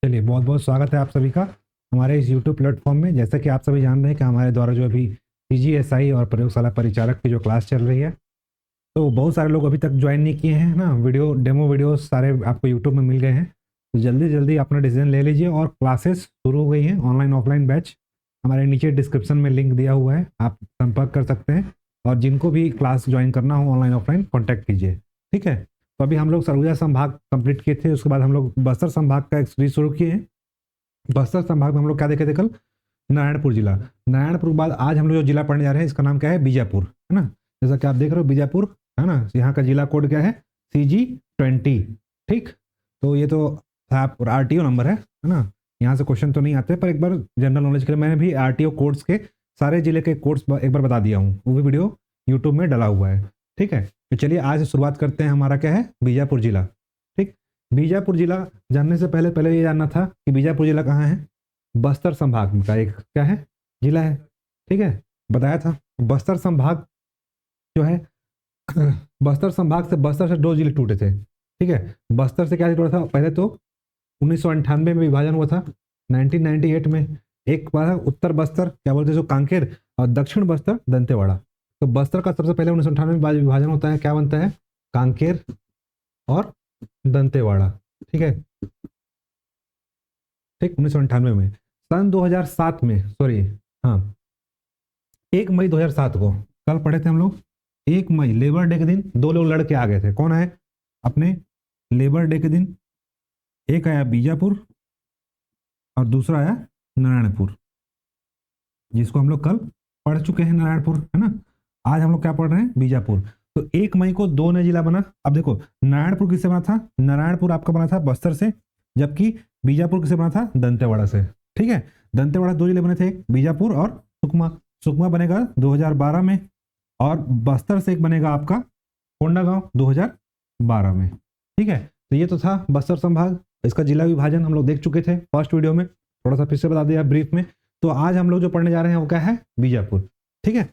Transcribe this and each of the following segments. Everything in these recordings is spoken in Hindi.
चलिए, बहुत बहुत स्वागत है आप सभी का हमारे इस यूट्यूब प्लेटफॉर्म में। जैसा कि आप सभी जान रहे हैं कि हमारे द्वारा जो अभी सीजीएसआई और प्रयोगशाला परिचालक की जो क्लास चल रही है, तो बहुत सारे लोग अभी तक ज्वाइन नहीं किए हैं ना। वीडियो डेमो वीडियो सारे आपको यूट्यूब में मिल गए हैं, तो जल्दी जल्दी अपना डिसीजन ले लीजिए। और क्लासेस शुरू हो गई हैं, ऑनलाइन ऑफलाइन बैच। हमारे नीचे डिस्क्रिप्शन में लिंक दिया हुआ है, आप संपर्क कर सकते हैं। और जिनको भी क्लास ज्वाइन करना हो ऑनलाइन ऑफलाइन कॉन्टैक्ट कीजिए, ठीक है। तो अभी हम लोग सरगुजा संभाग कंप्लीट किए थे, उसके बाद हम लोग बस्तर संभाग का एक सीरीज शुरू किए हैं। बस्तर संभाग में हम लोग क्या देखे थे कल? नारायणपुर जिला। नारायणपुर के बाद आज हम लोग जो जिला पढ़ने जा रहे हैं, इसका नाम क्या है? बीजापुर, है ना। जैसा कि आप देख रहे हो बीजापुर, है ना। यहाँ का जिला कोड क्या है? CG20। ठीक, तो ये तो RTO नंबर है ना। यहाँ से क्वेश्चन तो नहीं आते, पर एक बार जनरल नॉलेज के लिए मैंने भी RTO कोड्स के सारे जिले के कोड्स एक बार बता दिया हूँ, वो भी वीडियो यूट्यूब में डला हुआ है, ठीक है। तो चलिए आज से शुरुआत करते हैं। हमारा क्या है? बीजापुर जिला। ठीक, बीजापुर जिला जानने से पहले पहले ये जानना था कि बीजापुर जिला कहाँ है। बस्तर संभाग का एक क्या है? जिला है, ठीक है। बताया था बस्तर संभाग जो है बस्तर संभाग से बस्तर से दो जिले टूटे थे, ठीक है। बस्तर से क्या टूटा था? पहले तो 1998 में विभाजन हुआ था, 1998 में। एक बार उत्तर बस्तर क्या बोलते हैं, जो कांकेर, और दक्षिण बस्तर दंतेवाड़ा। तो बस्तर का सबसे पहले 1998 में विभाजन होता है, क्या बनता है? कांकेर और दंतेवाड़ा, ठीक है। ठीक, 1998 में। सन 2007 में, सॉरी, हाँ, 1 मई 2007 को, कल पढ़े थे हम लोग, 1 मई लेबर डे के दिन दो लोग लड़के आ गए थे। कौन आए अपने लेबर डे के दिन? एक आया बीजापुर और दूसरा आया नारायणपुर, जिसको हम लोग कल पढ़ चुके हैं, नारायणपुर, है ना। आज हम लोग क्या पढ़ रहे हैं? बीजापुर। तो 1 मई को दो नया जिला बना। अब देखो, नारायणपुर किससे बना था? नारायणपुर आपका बना था बस्तर से, जबकि बीजापुर किससे बना था? दंतेवाड़ा से, ठीक है। दंतेवाड़ा दो जिले बने थे, बीजापुर और सुकमा। सुकमा बनेगा 2012 में, और बस्तर से एक बनेगा आपका कोंडागांव 2012 में, ठीक है। तो ये तो था बस्तर संभाग। इसका जिला विभाजन हम लोग देख चुके थे फर्स्ट वीडियो में, थोड़ा सा फिर से बता दिया ब्रीफ में। तो आज हम लोग जो पढ़ने जा रहे हैं वो क्या है? बीजापुर, ठीक है।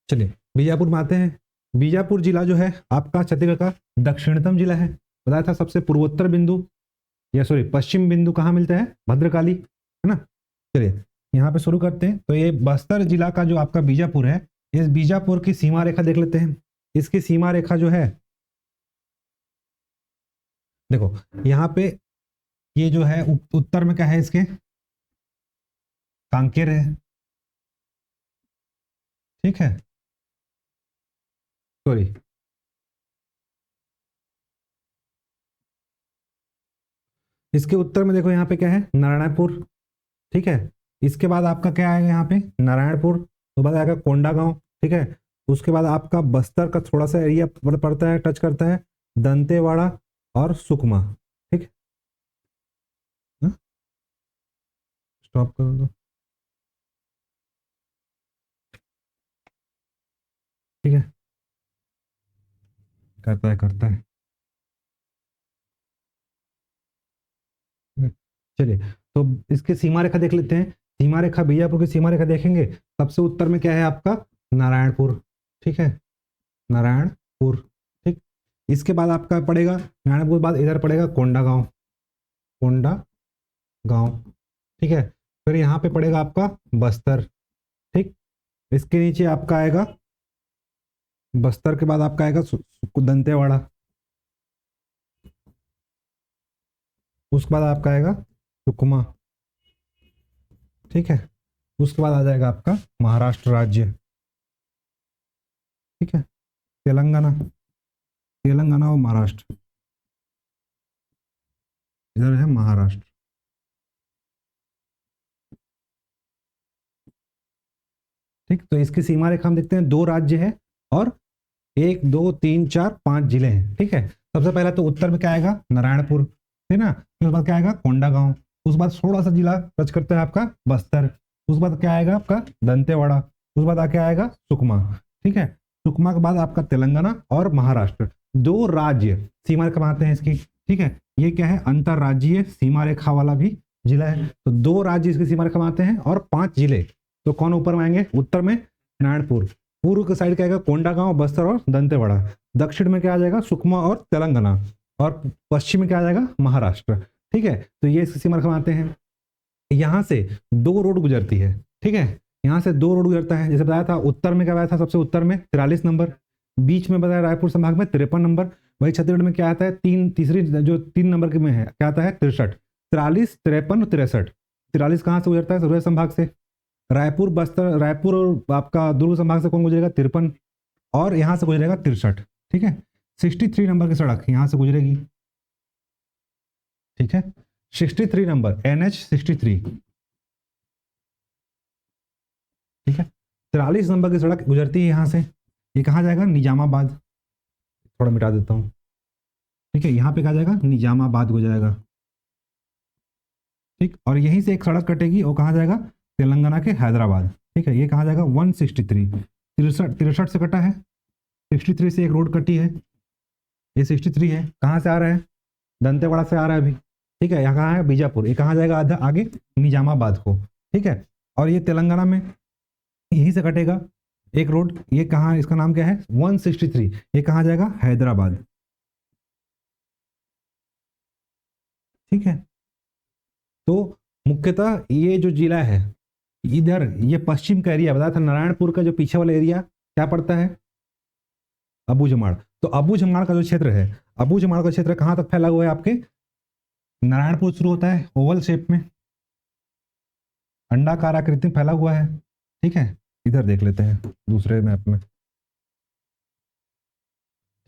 चलिए बीजापुर में आते हैं। बीजापुर जिला जो है आपका छत्तीसगढ़ का दक्षिणतम जिला है। बताया था सबसे पूर्वोत्तर बिंदु, या सॉरी पश्चिम बिंदु कहाँ मिलता है? भद्रकाली, है ना। चलिए यहाँ पे शुरू करते हैं। तो ये बस्तर जिला का जो आपका बीजापुर है, इस बीजापुर की सीमा रेखा देख लेते हैं। इसकी सीमा रेखा जो है, देखो यहाँ पे ये जो है उत्तर में क्या है इसके? कांकेर है, ठीक है, सॉरी, इसके उत्तर में देखो यहाँ पे क्या है? नारायणपुर, ठीक है। इसके बाद आपका क्या आएगा यहाँ पे? नारायणपुर। तो बाद आएगा कोंडागांव, ठीक है। उसके बाद आपका बस्तर का थोड़ा सा एरिया पड़ता है, टच करता है, दंतेवाड़ा और सुकमा, ठीक है। स्टॉप कर दो, ठीक है। करता है, करता है। चलिए, तो इसकी सीमा रेखा देख लेते हैं। सीमा रेखा, बीजापुर की सीमा रेखा देखेंगे, सबसे उत्तर में क्या है आपका? नारायणपुर, ठीक है, नारायणपुर, ठीक। इसके बाद आपका पड़ेगा नारायणपुर के बाद इधर पड़ेगा कोंडागांव, कोंडा गांव, ठीक है। फिर यहाँ पे पड़ेगा आपका बस्तर, ठीक। इसके नीचे आपका आएगा, बस्तर के बाद आपका आएगा दंतेवाड़ा। उसके बाद आपका आएगा सुकमा, ठीक है। उसके बाद आ जाएगा आपका महाराष्ट्र राज्य, ठीक है, तेलंगाना, तेलंगाना और महाराष्ट्र, इधर है महाराष्ट्र। ठीक, तो इसकी सीमा रेखा हम देखते हैं, दो राज्य है और 1 2 3 4 5 जिले हैं, ठीक है। सबसे पहला तो उत्तर में क्या आएगा? नारायणपुर, है ना। उसके बाद क्या आएगा? कोंडागांव। उसके बाद थोड़ा सा जिला टच करता है आपका बस्तर। उसके बाद क्या आएगा आपका? दंतेवाड़ा। उसके बाद क्या आएगा? सुकमा, ठीक है। सुकमा के बाद आपका तेलंगाना और महाराष्ट्र, दो राज्य सीमा रेखा बनाते हैं इसकी, ठीक है। ये क्या है? अंतरराज्यीय सीमा रेखा वाला भी जिला है। तो दो राज्य इसकी सीमा रेखा बनाते हैं और 5 जिले। तो कौन ऊपर में आएंगे? उत्तर में नारायणपुर, पूर्व के साइड क्या आएगा? कोंडागांव, बस्तर और दंतेवाड़ा। दक्षिण में क्या आ जाएगा? सुकमा और तेलंगाना, और पश्चिम में क्या आ जाएगा? महाराष्ट्र, ठीक है, तो ये सीमारेखा बनाते हैं। यहाँ से 2 रोड गुजरती है, ठीक है, यहाँ से 2 रोड गुजरता है। जैसे बताया था उत्तर में क्या बताया था, सबसे उत्तर में 43 नंबर, बीच में बताया रायपुर संभाग में 53 नंबर, वही छत्तीसगढ़ में क्या आता है, तीसरी जो 3 नंबर के में है क्या आता है 63, 43, 53 और 63। 43 कहाँ से गुजरता है, सूर्य संभाग से। रायपुर बस्तर, रायपुर और आपका दुर्ग संभाग से कौन गुजरेगा, 53, और यहाँ से गुजरेगा 63, ठीक है। 63 नंबर की सड़क यहाँ से गुजरेगी, ठीक है, 63 नंबर NH 63, ठीक है। 43 नंबर की सड़क गुजरती है यहाँ से, ये कहाँ जाएगा, निजामाबाद, थोड़ा मिटा देता हूँ, ठीक है, यहाँ पे कहा जाएगा निजामाबाद को जाएगा, ठीक। और यहीं से एक सड़क कटेगी, वो कहाँ जाएगा, तेलंगाना के हैदराबाद, ठीक है। ये कहाँ जाएगा 163, 63 से कटा है, 63 से एक रोड कटी है, ये 63 है, कहाँ से आ रहा है, दंतेवाड़ा से आ रहा है अभी, ठीक है। यहाँ कहाँ है, बीजापुर, ये कहाँ जाएगा आधा आगे, निजामाबाद को, ठीक है। और ये तेलंगाना में यहीं से कटेगा एक रोड, ये कहाँ, इसका नाम क्या है 163, ये कहाँ जाएगा, हैदराबाद, ठीक है। तो मुख्यतः ये जो जिला है इधर, ये पश्चिम का एरिया बताया था, नारायणपुर का जो पीछे वाला एरिया क्या पड़ता है, अबूझमाड़। तो अबूझमाड़ का जो क्षेत्र है, अबूझमाड़ का क्षेत्र कहाँ तक फैला हुआ है, आपके नारायणपुर शुरू होता है ओवल शेप में, अंडाकार आकृति में फैला हुआ है, ठीक है। इधर देख लेते हैं दूसरे मैप में,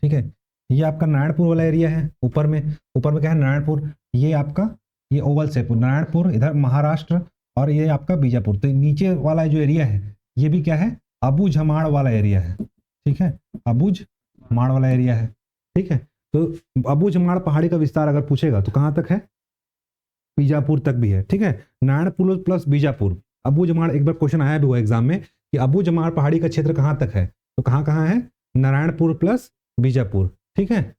ठीक है। ये आपका नारायणपुर वाला एरिया है, ऊपर में क्या है, नारायणपुर, ये आपका ये ओवल शेप, नारायणपुर इधर महाराष्ट्र, और ये आपका बीजापुर। तो नीचे वाला जो एरिया है ये भी क्या है, अबूझमाड़ वाला एरिया है, ठीक है, अबूझमाड़ वाला एरिया है, ठीक है। तो अबूझमाड़ पहाड़ी का विस्तार अगर पूछेगा तो कहाँ तक है, बीजापुर तक भी है, ठीक है। नारायणपुर प्लस बीजापुर, अबूझमाड़, एक बार क्वेश्चन आया भी हुआ एग्जाम में कि अबूझमाड़ पहाड़ी का क्षेत्र कहाँ तक है, तो कहाँ कहाँ है, नारायणपुर प्लस बीजापुर, ठीक है।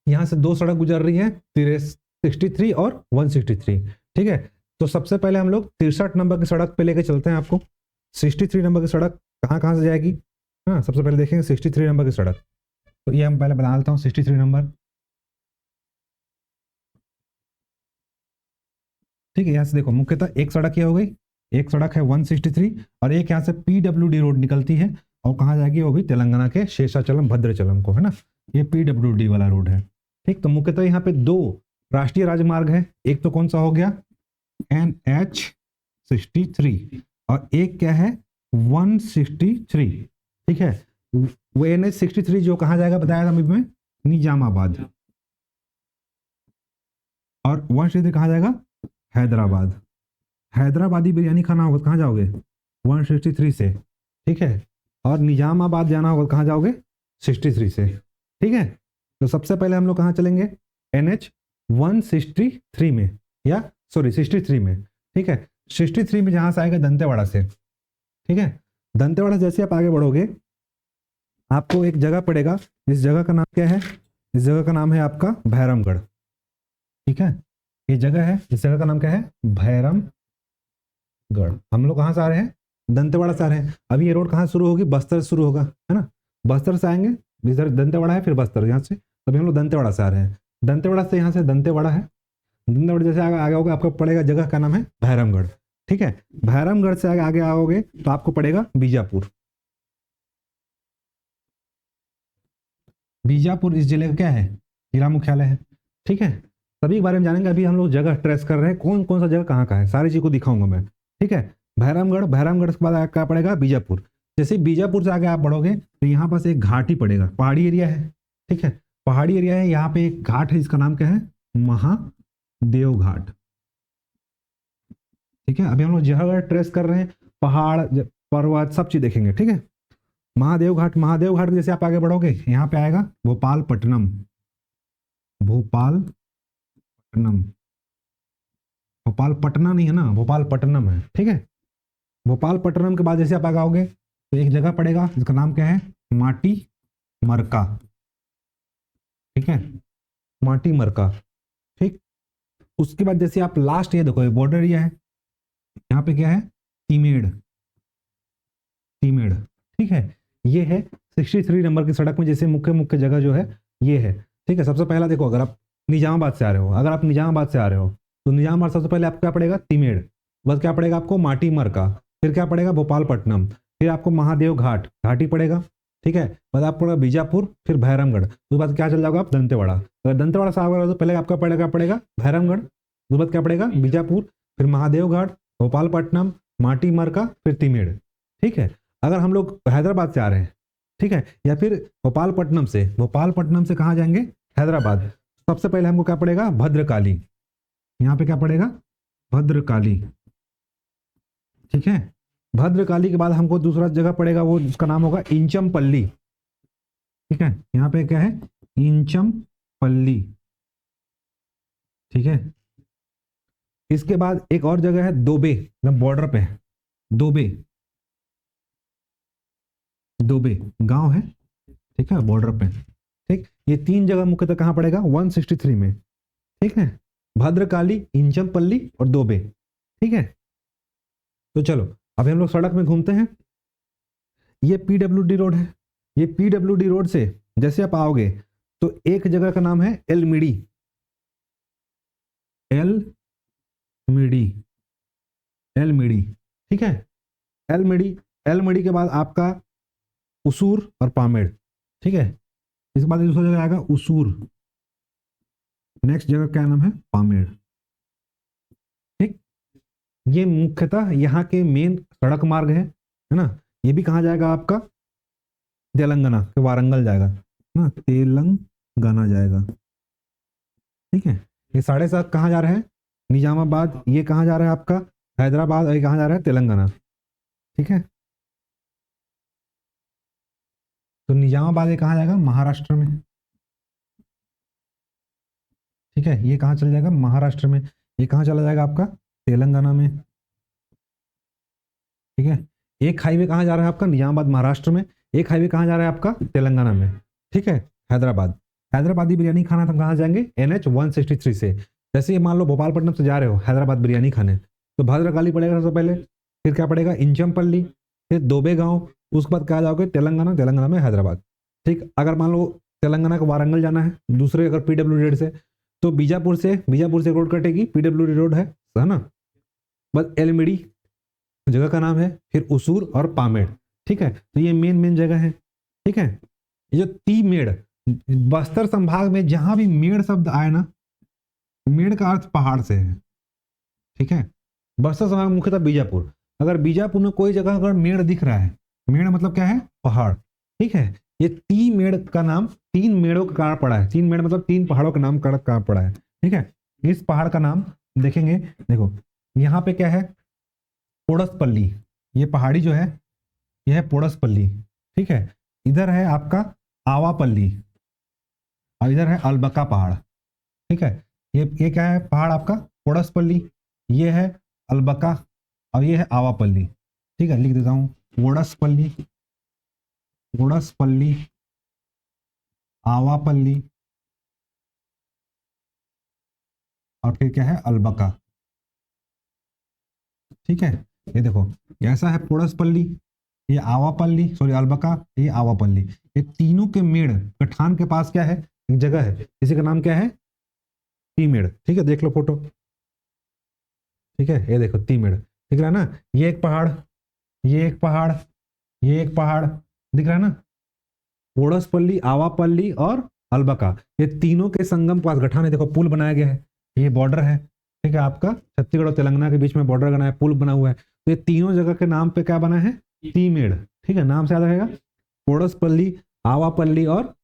यहां से 2 सड़क गुजर रही है, 63 और 163, ठीक है। तो सबसे पहले हम लोग 63 नंबर की सड़क पे लेके चलते हैं आपको। 63 नंबर की सड़क कहाँ कहाँ से जाएगी, हाँ, सबसे पहले देखेंगे 63 नंबर की सड़क। तो ये हम पहले बना लेता हूँ 63 नंबर, ठीक है। यहाँ से देखो मुख्यतः एक सड़क ये हो गई, एक सड़क है 163, और एक यहाँ से PWD रोड निकलती है, और कहाँ जाएगी, वो भी तेलंगाना के शेषाचलम भद्राचलम को, है ना, ये PWD वाला रोड है, ठीक। तो मुख्यतः यहाँ पे 2 राष्ट्रीय राजमार्ग है, एक तो कौन सा हो गया NH 63, और एक क्या है 163, ठीक है। वो NH 63 जो कहाँ जाएगा बताया था अभी में, निजामाबाद, और 163 कहाँ जाएगा, हैदराबाद। हैदराबादी बिरयानी खाना होगा कहाँ जाओगे, 163 से, ठीक है। और निजामाबाद जाना होगा कहाँ जाओगे, 63 से, ठीक है। तो सबसे पहले हम लोग कहाँ चलेंगे, NH 163 में, या सॉरी 63 में, ठीक है। 63 में जहाँ से आएगा दंतेवाड़ा से, ठीक है। दंतेवाड़ा जैसे आप आगे बढ़ोगे आपको एक जगह पड़ेगा, इस जगह का नाम क्या है, इस जगह का नाम है आपका भैरमगढ़, ठीक है। ये जगह है, इस जगह का नाम क्या है, भैरमगढ़। हम लोग कहाँ से आ रहे हैं, दंतेवाड़ा से आ रहे हैं। अभी ये रोड कहाँ शुरू होगी, बस्तर से शुरू होगा, है ना, बस्तर से आएंगे, इधर दंतेवाड़ा है, फिर बस्तर, यहाँ से अभी हम लोग दंतेवाड़ा से आ रहे हैं। दंतेवाड़ा से यहाँ से दंतेवाड़ा है, दंतेवाड़ा जैसे आगे आगे होगा आपको पड़ेगा जगह का नाम है भैरमगढ़, ठीक है। भैरमगढ़ से आगे आगे आओगे तो आपको पड़ेगा बीजापुर। बीजापुर इस जिले का क्या है, जिला मुख्यालय है, ठीक है। सभी के बारे में जानेंगे, अभी हम लोग जगह ट्रेस कर रहे हैं, कौन कौन सा जगह कहाँ का है, सारी चीज को दिखाऊंगा मैं, ठीक है। भैरमगढ़, भैरमगढ़ के बाद क्या पड़ेगा, बीजापुर। जैसे बीजापुर से आगे आप बढ़ोगे तो यहाँ पास एक घाट ही पड़ेगा, पहाड़ी एरिया है, ठीक है, पहाड़ी एरिया है। यहाँ पे एक घाट है, इसका नाम क्या है, महादेव घाट, ठीक है। अभी हम लोग जगह ट्रेस कर रहे हैं, पहाड़ पर्वत सब चीज देखेंगे, ठीक है। महादेव घाट, महादेव घाट जैसे आप आगे बढ़ोगे यहाँ पे आएगा भोपालपट्टनम, भोपालपट्टनम, भोपालपट्टना नहीं है ना, भोपालपट्टनम है, ठीक है। भोपालपट्टनम के बाद जैसे आप आगे आओगे तो एक जगह पड़ेगा जिसका नाम क्या है, माटी मरका, ठीक है, माटी मरका, ठीक। उसके बाद जैसे आप लास्ट ये देखो बॉर्डर एरिया है, यहाँ पे क्या है, तीमेड़, तीमेड़, ठीक है। ये है 63 नंबर की सड़क में जैसे मुख्य मुख्य जगह जो है ये है, ठीक है। सबसे पहला देखो, अगर आप निजामाबाद से आ रहे हो, अगर आप निजामाबाद से आ रहे हो तो निजामाबाद सबसे पहले आपको क्या पड़ेगा, तिमेड़, बस क्या पड़ेगा आपको, माटी मरका, फिर क्या पड़ेगा, भोपालपट्टनम, फिर आपको महादेव घाट, घाटी पड़ेगा, ठीक है, बाद आपको पड़ेगा बीजापुर, फिर भैरमगढ़, उसके बाद क्या चल जाओगे आप, दंतेवाड़ा, अगर दंतेवाड़ा से आओगे तो पहले आपका पड़ेगा भैरमगढ़, उसके बाद क्या पड़ेगा, बीजापुर, फिर महादेव घाट, भोपालपट्टनम, माटी मरका, फिर तिमेड़, ठीक है। अगर हम लोग हैदराबाद से आ रहे हैं, ठीक है, या फिर भोपालपट्टनम से कहाँ जाएंगे, हैदराबाद, सबसे पहले हमको क्या पड़ेगा, भद्रकाली, यहाँ पे क्या पड़ेगा, भद्रकाली, ठीक है। भद्रकाली के बाद हमको दूसरा जगह पड़ेगा, वो उसका नाम होगा इंचमपल्ली, ठीक है, यहाँ पे क्या है, इंचमपल्ली, ठीक है। इसके बाद एक और जगह है दोबे, बॉर्डर पे है, दोबे, दोबे गांव है, ठीक है, बॉर्डर पे, ठीक। ये तीन जगह मुख्यतः कहाँ पड़ेगा, 163 में, ठीक है, भद्रकाली, इंचमपल्ली और दोबे, ठीक है। तो चलो अभी हम लोग सड़क में घूमते हैं, ये पीडब्ल्यूडी रोड है, ये पीडब्ल्यूडी रोड से जैसे आप आओगे तो एक जगह का नाम है एलमिडी, एलमिडी, एलमिडी, ठीक है, एलमिडी, एलमिडी के बाद आपका उसूर और पामेड़, ठीक है, इसके बाद दूसरा जगह आएगा उसूर, नेक्स्ट जगह क्या नाम है, पामेड़, ठीक। ये मुख्यतः यहाँ के मेन सड़क मार्ग है ना। ये भी कहाँ जाएगा आपका, तेलंगाना के वारंगल जाएगा ना, तेलंगाना जाएगा, ठीक है। ये 7.5 कहाँ जा रहे हैं, निजामाबाद, ये कहाँ जा रहा है आपका, हैदराबाद, और ये कहाँ जा रहा है, तेलंगाना, ठीक है। तो निजामाबाद ये कहाँ जाएगा, महाराष्ट्र में, ठीक है, ये कहाँ चल जाएगा, महाराष्ट्र में, ये कहाँ चला जाएगा आपका, तेलंगाना में, ठीक है। एक हाईवे कहाँ जा रहा है आपका, निजामाबाद महाराष्ट्र में, एक हाईवे कहाँ जा रहा है आपका, तेलंगाना में, ठीक है, हैदराबाद, हैदराबादी बिरयानी खाना तो कहाँ जाएंगे, NH 163 से, जैसे ये मान लो भोपालपट्टनम से जा रहे हो हैदराबाद बिरयानी खाने, तो भद्रकाली पड़ेगा सबसे पहले, फिर क्या पड़ेगा, इंचमपल्ली, फिर दोबे गांव, उसके बाद क्या जाओगे, तेलंगाना, तेलंगाना में हैदराबाद, ठीक। अगर मान लो तेलंगाना को वारंगल जाना है दूसरे अगर PWD से, तो बीजापुर से रोड कटेगी, PWD रोड है ना, बस एलमिडी जगह का नाम है, फिर उसूर और पामेड़, ठीक है। तो ये मेन जगह है, ठीक है। ये जो तीमेड़, बस्तर संभाग में जहां भी मेड़ शब्द आए ना, मेड़ का अर्थ पहाड़ से है, ठीक है। बस्तर संभाग मुख्यतः बीजापुर, अगर बीजापुर में कोई जगह अगर मेड़ दिख रहा है, मेड़ मतलब क्या है, पहाड़, ठीक है। ये तीमेड़ का नाम तीन मेड़ों का कारण पड़ा है, तीन मेड़ मतलब तीन पहाड़ों का नाम कारण पड़ा है, ठीक है। इस पहाड़ का नाम देखेंगे, देखो यहाँ पे क्या है, पोड़सपल्ली, ये पहाड़ी जो है यह है पोड़सपल्ली, ठीक है। इधर है आपका आवापल्ली और इधर है अलबका पहाड़, ठीक है। ये क्या है पहाड़ आपका, पोड़सपल्ली, ये है अलबका और ये है आवापल्ली, ठीक है। लिख देता हूँ, पोड़सपल्ली, पोड़सपल्ली, आवापल्ली और फिर क्या है, अलबका, ठीक है। ये देखो ऐसा है पोड़सपल्ली, ये आवापल्ली, सॉरी अलबका, ये आवापल्ली, ये तीनों के मेड़ गठान के पास क्या है, एक जगह है, इसी का नाम क्या है, तीमेड़, ठीक है। देख लो फोटो, ठीक है, ये देखो तीमेड़ दिख रहा है ना, ये एक पहाड़, ये एक पहाड़, ये एक पहाड़ दिख रहा है ना, पोड़सपल्ली, आवापल्ली और अलबका, ये तीनों के संगम पास गठान है, देखो पुल बनाया गया है, ये बॉर्डर है, ठीक है, आपका छत्तीसगढ़ और तेलंगाना के बीच में बॉर्डर बना है, पुल बना हुआ है, तो ये तीनों जगह के नाम पे क्या बना है, तीमेड़, ठीक है, नाम से याद रहेगा, पोड़सपल्ली, आवापल्ली और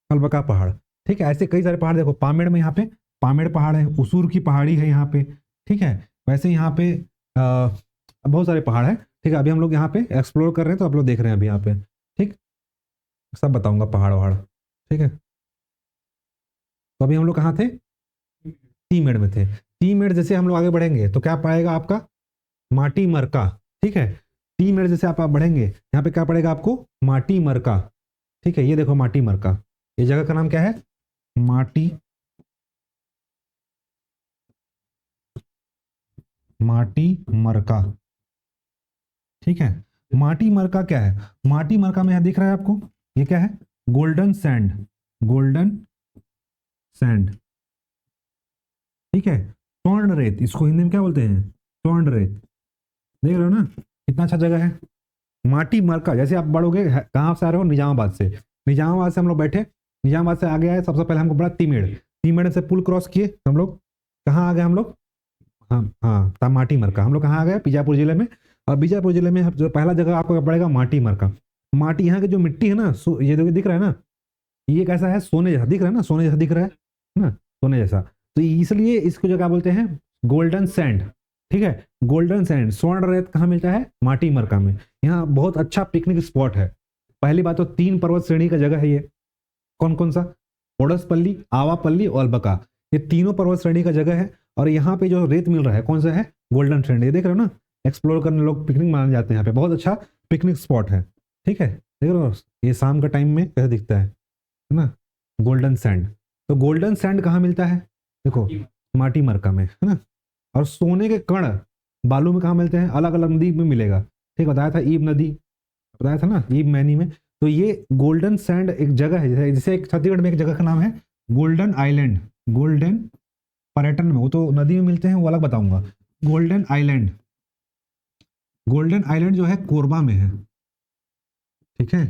अलबका पहाड़, ठीक है। ऐसे कई सारे पहाड़ देखो, पामेड़ में यहाँ पे पामेड़ पहाड़ है, उसूर की पहाड़ी है यहाँ पे, ठीक है। वैसे यहाँ पे बहुत सारे पहाड़ है, ठीक है। अभी हम लोग यहाँ पे एक्सप्लोर कर रहे हैं, तो आप लोग देख रहे हैं अभी यहाँ पे, ठीक, सब बताऊंगा पहाड़ वहाड़, ठीक है। तो अभी हम लोग कहाँ थे, तीमेड़ में थे। तीमेड़ जैसे हम लोग आगे बढ़ेंगे तो क्या पाएगा आपका, माटी मरका, ठीक है। तीमेड़ जैसे आप बढ़ेंगे यहाँ पे क्या पड़ेगा आपको, माटी मरका, ठीक है। ये देखो माटी मरका, ये जगह का नाम क्या है, माटी, माटी मरका, ठीक है। माटी मरका क्या है, माटी मरका में यहां दिख रहा है आपको, ये क्या है, गोल्डन सैंड, गोल्डन सैंड, ठीक है, स्वर्ण रेत, इसको हिंदी में क्या बोलते हैं, स्वर्ण रेत। देख रहे हो ना कितना अच्छा जगह है। माटी मरका, जैसे आप बढ़ोगे कहाँ से आ रहे हो, निजामाबाद से, निजामाबाद से हम लोग बैठे, निजामाबाद से आगे आए, सबसे पहले हमको पड़ा तीमेड़, तीमेड़ से पुल क्रॉस किए हम लोग, कहाँ आ गए हम लोग, हाँ हाँ था माटी मरका, हम लोग कहाँ आ गए, बीजापुर जिले में। और बीजापुर जिले में जो पहला जगह आपको पड़ेगा माटी मरका। माटी, यहाँ की जो मिट्टी है ना, ये देखो दिख रहा है ना, ये कैसा है, सोने जैसा दिख रहा है ना, सोने जैसा दिख रहा है ना, सोने जैसा। तो इसलिए इसको जो क्या बोलते हैं, गोल्डन सैंड। ठीक है, गोल्डन सैंड, स्वर्ण रेत कहाँ मिलता है, माटी मरका में। यहाँ बहुत अच्छा पिकनिक स्पॉट है। पहली बात तो 3 पर्वत श्रेणी का जगह है ये। कौन कौन सा, ओडसपल्ली, आवापल्ली और अल्बका, ये तीनों पर्वत श्रेणी का जगह है। और यहाँ पे जो रेत मिल रहा है कौन सा है, गोल्डन सैंड। ये देख रहे हो ना, एक्सप्लोर करने लोग पिकनिक मारने जाते हैं यहाँ पे, बहुत अच्छा पिकनिक स्पॉट है। ठीक है, देख रहे हो ये शाम का टाइम में कैसा दिखता है ना, गोल्डन सैंड। तो गोल्डन सैंड कहाँ मिलता है, देखो माटी मरका में, है ना। और सोने के कण बालू में कहाँ मिलते हैं, अलग अलग नदी में मिलेगा। ठीक, बताया था ईब नदी, बताया था ना, ईब मैनी में। तो ये गोल्डन सैंड एक जगह है, जैसे एक छत्तीसगढ़ में एक जगह का नाम है गोल्डन आइलैंड, गोल्डन पर्यटन में, वो तो नदी में मिलते हैं, वो अलग बताऊंगा। गोल्डन आइलैंड, गोल्डन आइलैंड जो है कोरबा में है। ठीक है,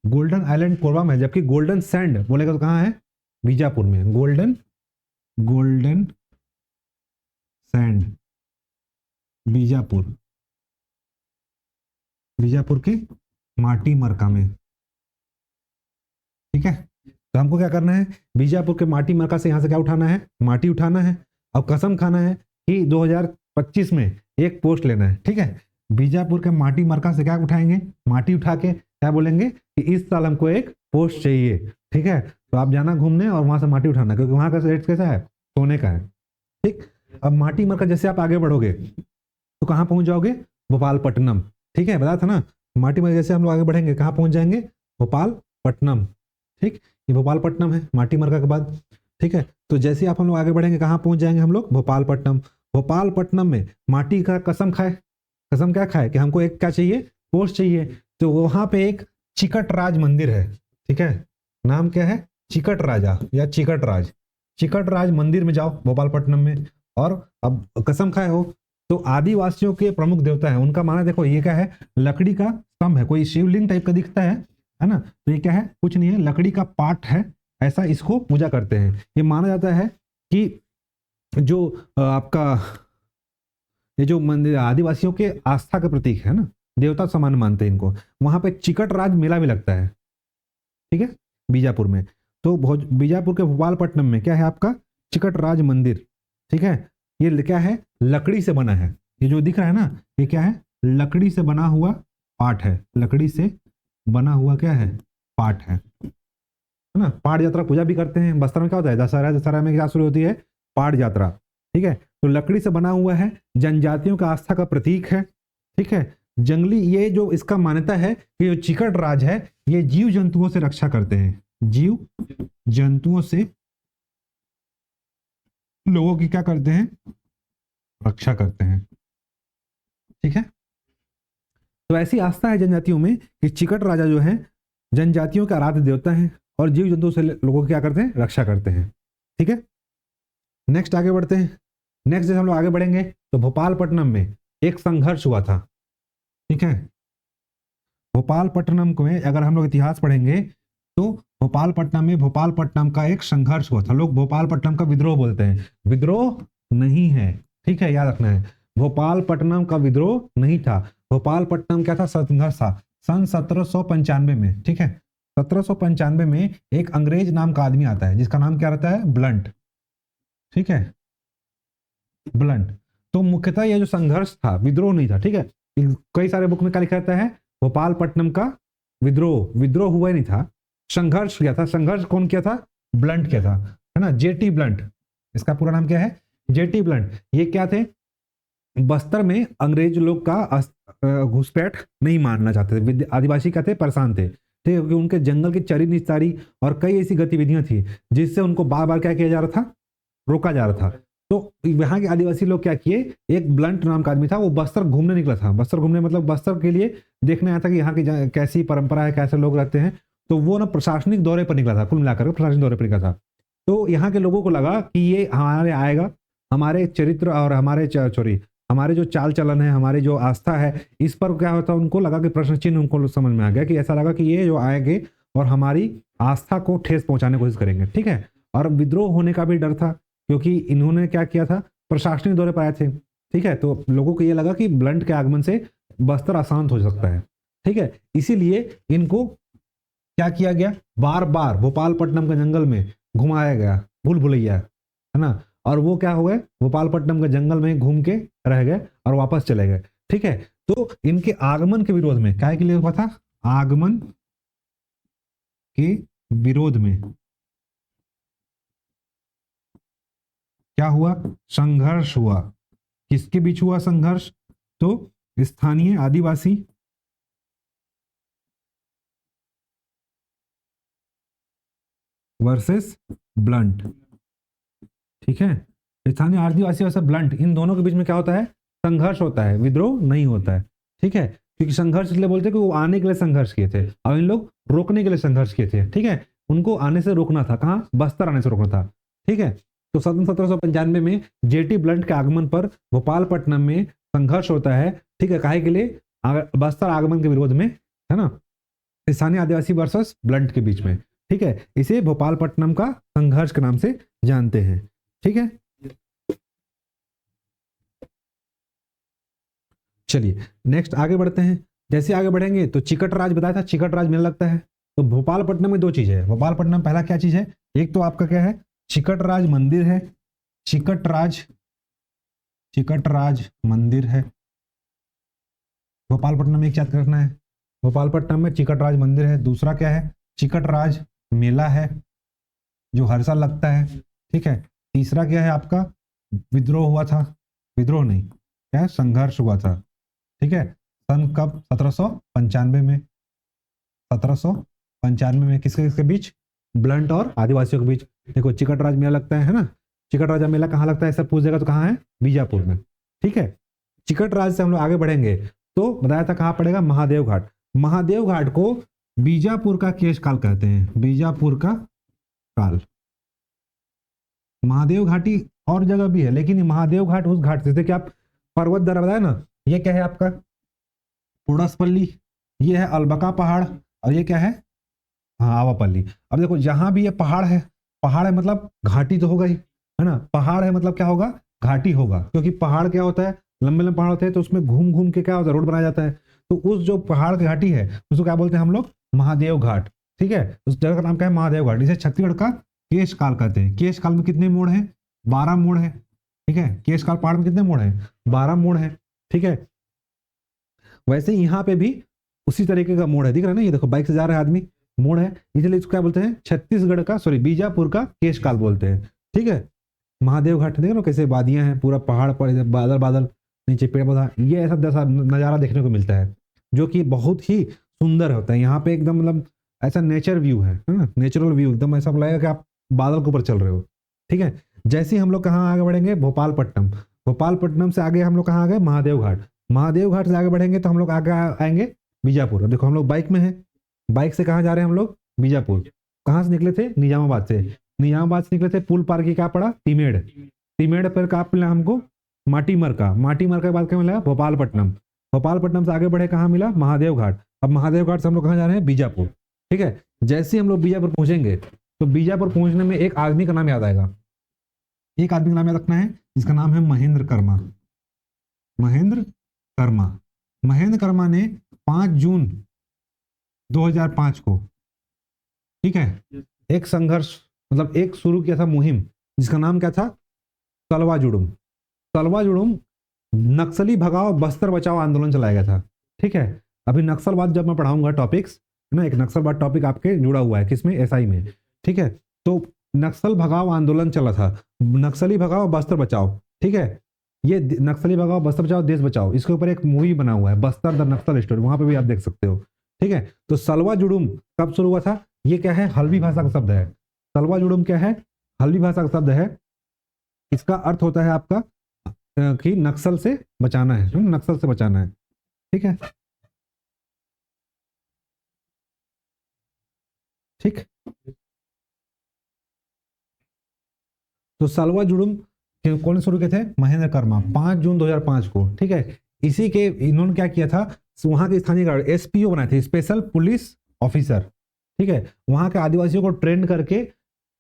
गोल्डन आइलैंड कोरबा में है, जबकि गोल्डन सैंड बोलेगा तो कहाँ है, बीजापुर में। Golden, golden sand Bijapur, Bijapur के माटी मरका में। ठीक है, तो हमको क्या करना है, बीजापुर के माटी मरका से यहाँ से क्या उठाना है, माटी उठाना है, और कसम खाना है कि 2025 में एक पोस्ट लेना है। ठीक है, बीजापुर के माटी मरका से क्या उठाएंगे, माटी उठा के क्या बोलेंगे कि इस साल हमको एक पोस्ट चाहिए। ठीक है, तो आप जाना घूमने और वहां से माटी उठाना, क्योंकि वहां का रेट कैसा है, सोने का है। ठीक, अब माटी मरका जैसे आप आगे बढ़ोगे तो कहाँ पहुंच जाओगे, भोपालपट्टनम। ठीक है, बताया था ना, माटी मरका जैसे हम लोग आगे बढ़ेंगे कहाँ पहुंच जाएंगे, भोपालपट्टनम। ठीक, ये भोपालपट्टनम है माटी मरका के बाद। ठीक है, तो जैसे आप हम लोग आगे बढ़ेंगे कहाँ पहुंच जाएंगे हम लोग, भोपालपट्टनम। भोपालपट्टनम में माटी का कसम खाए, कसम क्या खाए कि हमको एक क्या चाहिए, पोस्ट चाहिए। तो वहां पे एक चिकट राज मंदिर है। ठीक है, नाम क्या है, चिकट राजा या चिकट राज, चिकट राज मंदिर में जाओ भोपालपट्टनम में। और अब कसम खाए हो तो आदिवासियों के प्रमुख देवता है, उनका माना, देखो ये क्या है, लकड़ी का स्तंभ है, कोई शिवलिंग टाइप का दिखता है ना। तो ये क्या है, कुछ नहीं है, लकड़ी का पाट है, ऐसा इसको पूजा करते हैं। ये माना जाता है कि जो आपका ये जो मंदिर आदिवासियों के आस्था का प्रतीक है ना, देवता समान मानते हैं इनको। वहां पे चिकट राज मेला भी लगता है। ठीक है, बीजापुर में। तो बीजापुर के भोपालपट्टनम में क्या है आपका, चिकट राज मंदिर। ठीक है, ये क्या है, लकड़ी से बना है, ये जो दिख रहा है ना, ये क्या है, लकड़ी से बना हुआ पाट है, लकड़ी से बना हुआ क्या है, पाट है ना। पाट यात्रा पूजा भी करते हैं। बस्तर में क्या होता है, दशहरा, दशहरा में क्या शुरू होती है, पाट यात्रा। ठीक है, तो लकड़ी से बना हुआ है, जनजातियों का आस्था का प्रतीक है। ठीक है, जंगली, ये जो इसका मान्यता है कि जो चिकट राज है ये जीव जंतुओं से रक्षा करते हैं, जीव जंतुओं से लोगों की क्या करते हैं, रक्षा करते हैं। ठीक है, तो ऐसी आस्था है जनजातियों में कि चिकट राजा जो है जनजातियों के आराध्य देवता है और जीव जंतुओं से लोगों की क्या करते हैं, रक्षा करते हैं। ठीक है, नेक्स्ट आगे बढ़ते हैं। नेक्स्ट जब हम लोग आगे बढ़ेंगे तो भोपालपट्टनम में एक संघर्ष हुआ था। ठीक है, भोपालपट्टनम में अगर हम लोग इतिहास पढ़ेंगे तो भोपालपट्टनम का एक संघर्ष हुआ था। लोग भोपालपट्टनम का विद्रोह बोलते हैं, विद्रोह नहीं है। ठीक है, याद रखना है, भोपालपट्टनम का विद्रोह नहीं था। भोपालपट्टनम क्या था, संघर्ष था सन 1795 में। ठीक है, 1795 में एक अंग्रेज नाम का आदमी आता है जिसका नाम क्या रहता है, ब्लंट। ठीक है, ब्लंट। तो मुख्यतः यह जो संघर्ष था, विद्रोह नहीं था। ठीक है, कई सारे बुक में क्या लिखा रहता है, भोपालपट्टनम का विद्रोह, विद्रोह हुआ ही नहीं था, संघर्ष किया था। संघर्ष कौन किया था, ब्लंट किया था, है ना, जेटी ब्लंट। इसका पूरा नाम क्या है, जेटी ब्लंट। ये क्या थे, बस्तर में अंग्रेज लोग का घुसपैठ नहीं मानना चाहते थे, आदिवासी क्या थे, परेशान थे। ठीक है, क्योंकि उनके जंगल की चरी निस्तारी और कई ऐसी गतिविधियां थी जिससे उनको बार बार क्या किया जा रहा था, रोका जा रहा था। तो यहाँ के आदिवासी लोग क्या किए, एक ब्लंट नाम का आदमी था, वो बस्तर घूमने निकला था। बस्तर घूमने मतलब बस्तर के लिए देखने आया था कि यहाँ की कैसी परंपरा है, कैसे लोग रहते हैं। तो वो ना प्रशासनिक दौरे पर निकला था, कुल मिलाकर प्रशासनिक दौरे पर निकला था। तो यहाँ के लोगों को लगा कि ये हमारे आएगा, हमारे चरित्र और हमारे सॉरी हमारे जो चाल चलन है, हमारी जो आस्था है, इस पर क्या होता है, उनको लगा कि प्रश्न चिन्ह उनको समझ में आ गया कि ऐसा लगा कि ये जो आएंगे और हमारी आस्था को ठेस पहुंचाने की कोशिश करेंगे, ठीक है। और विद्रोह होने का भी डर था क्योंकि इन्होंने क्या किया था, प्रशासनिक दौरे पर आए थे, ठीक है। तो लोगों को ये लगा कि ब्लंट के आगमन से बस्तर अशांत हो सकता है, ठीक है। इसीलिए इनको क्या किया गया, बार बार भोपालपट्टनम के जंगल में घुमाया गया, भूल भुलैया, है ना। और वो क्या हो गए, भोपालपट्टनम के जंगल में घूम के रह गए और वापस चले गए, ठीक है। तो इनके आगमन के विरोध में, क्या के लिए हुआ था, आगमन के विरोध में क्या हुआ, संघर्ष हुआ। किसके बीच हुआ संघर्ष, तो स्थानीय आदिवासी वर्सेस ब्लंट, ठीक है। स्थानीय आदिवासी वर्सेस ब्लंट, इन दोनों के बीच में क्या होता है, संघर्ष होता है, विद्रोह नहीं होता है, ठीक है। क्योंकि संघर्ष इसलिए बोलते हैं कि वो आने के लिए संघर्ष किए थे और इन लोग रोकने के लिए संघर्ष किए थे, ठीक है। उनको आने से रोकना था, कहाँ, बस्तर आने से रोकना था, ठीक है। तो सन 1795 में जेटी ब्लंट के आगमन पर भोपालपट्टनम में संघर्ष होता है, ठीक है। काहे के लिए, बस्तर आगमन के विरोध में, है ना, स्थानीय आदिवासी वर्सेस ब्लंट के बीच में, ठीक है। इसे भोपालपट्टनम का संघर्ष के नाम से जानते हैं, ठीक है। चलिए नेक्स्ट आगे बढ़ते हैं। जैसे आगे बढ़ेंगे तो चिकट राज बताया था, चिकट राज मेला लगता है। तो भोपालपट्टनम में दो चीज है, भोपालपट्टनम पहला क्या चीज है, एक तो आपका क्या है, चिकट राज मंदिर है, चिकट राज, चिकट राज मंदिर है भोपालपट्टनम में, एक याद रखना है, भोपालपट्टनम में चिकट राज मंदिर है। दूसरा क्या है, चिकट राज मेला है जो हर साल लगता है, ठीक है। तीसरा क्या है आपका, विद्रोह हुआ था, विद्रोह नहीं, क्या है, संघर्ष हुआ था, ठीक है। सन कब, 1795 में, 1795 में किसके किसके बीच, ब्लंट और आदिवासियों के बीच। देखो चिकट राज मेला लगता है ना, चिकट राज मेला कहाँ लगता है, सब पूछ देगा तो कहाँ है, बीजापुर में, ठीक है। चिकट राज से हम लोग आगे बढ़ेंगे तो बताया था कहाँ पड़ेगा, महादेव घाट। महादेव घाट को बीजापुर का केश काल कहते हैं, बीजापुर का काल। महादेव घाटी और जगह भी है, लेकिन ये महादेव घाट उस घाट से, जैसे कि आप पर्वत दर्रा बताया ना, ये क्या है आपका, उड़सपल्ली, ये है अलबका पहाड़, और ये क्या है, हाँ आवापल्ली। अब देखो जहां भी ये पहाड़ है मतलब घाटी तो होगा ही, है ना। पहाड़ है मतलब क्या होगा, घाटी होगा, क्योंकि पहाड़ क्या होता है, लंबे लंबे पहाड़ होते हैं तो उसमें घूम घूम के क्या होता है, रोड बनाया जाता है। तो उस जो पहाड़ की घाटी है उसको क्या बोलते हैं हम लोग, महादेव घाट, ठीक है। उस जगह का नाम क्या है, महादेव घाट। इसे छत्तीसगढ़ का केश काल कहते हैं। केश काल में कितने मोड़ है, 12 मोड़ है, ठीक है। केश काल पहाड़ में कितने मोड़ है, 12 मोड़ है, ठीक है। वैसे यहाँ पे भी उसी तरीके का मोड़ है, दिख रहा है ना, ये देखो बाइक से जा रहा है आदमी, मोड़ है, इसलिए इसको क्या बोलते हैं, छत्तीसगढ़ का, सॉरी बीजापुर का केशकाल बोलते हैं, ठीक है। महादेव घाट देख लो कैसे वादियां हैं, पूरा पहाड़ पर इधर बादल बादल, नीचे पेड़ पौधा, ये ऐसा जैसा नज़ारा देखने को मिलता है जो कि बहुत ही सुंदर होता है। यहाँ पे एकदम मतलब ऐसा नेचर व्यू है ना, नेचुरल व्यू, एकदम ऐसा लगेगा कि आप बादल के ऊपर चल रहे हो, ठीक है। जैसे ही हम लोग कहाँ आगे बढ़ेंगे, भोपालपट्टनम, भोपालपट्टनम से आगे हम लोग कहाँ आ गए, महादेव घाट। महादेव घाट से आगे बढ़ेंगे तो हम लोग आगे आएंगे बीजापुर। अब देखो हम लोग बाइक में हैं, बाइक से कहाँ जा रहे हैं हम लोग, बीजापुर। कहाँ से निकले थे, निजामाबाद से, निजामाबाद से निकले थे, पुल पार की क्या पड़ा, तिमेड़, तिमेड़ पर कहाँ मिला हमको, माटीमर का, माटीमर के बाद क्या मिला, भोपालपट्टनम, भोपालपट्टनम से आगे बढ़े कहाँ मिला, महादेव घाट। अब महादेव घाट से हम लोग कहाँ जा रहे हैं, बीजापुर, ठीक है। जैसे ही हम लोग बीजापुर पहुंचेंगे तो बीजापुर पहुंचने में एक आदमी का नाम याद आएगा, एक आदमी का नाम याद रखना है, जिसका नाम है महेंद्र कर्मा, महेंद्र कर्मा। महेंद्र कर्मा ने 5 जून 2005 को, ठीक है, एक संघर्ष मतलब एक शुरू किया था मुहिम, जिसका नाम क्या था, तलवा जुड़ुम, तलवा जुड़ुम नक्सली भगाओ बस्तर बचाओ आंदोलन चलाया गया था, ठीक है। अभी नक्सलवाद जब मैं पढ़ाऊंगा टॉपिक्स, है ना, एक नक्सलवाद टॉपिक आपके जुड़ा हुआ है किसमें, एसआई में, ठीक है। तो नक्सल भगाओ आंदोलन चला था, नक्सली भगाओ बस्तर बचाओ, ठीक है। ये नक्सली भगाओ बस्तर बचाओ देश बचाओ, इसके ऊपर एक मूवी बना हुआ है, बस्तर द नक्सल स्टोरी, वहां पे भी आप देख सकते हो, ठीक है। तो सलवा जुड़ुम कब शुरू हुआ था, ये क्या है, हल्बी भाषा का शब्द है, सलवा जुड़ुम क्या है, हल्बी भाषा का शब्द है। इसका अर्थ होता है आपका कि नक्सल से बचाना है, नक्सल से बचाना है, ठीक है, ठीक। तो सलवा जुड़ुम कौन शुरू किए थे? महेंद्र कर्मा, 5 जून 2005 को। ठीक है, इसी के इन्होंने क्या किया था, वहां के स्थानीय गार्ड एसपीओ बनाए थे, स्पेशल पुलिस ऑफिसर। ठीक है, वहां के आदिवासियों को ट्रेन करके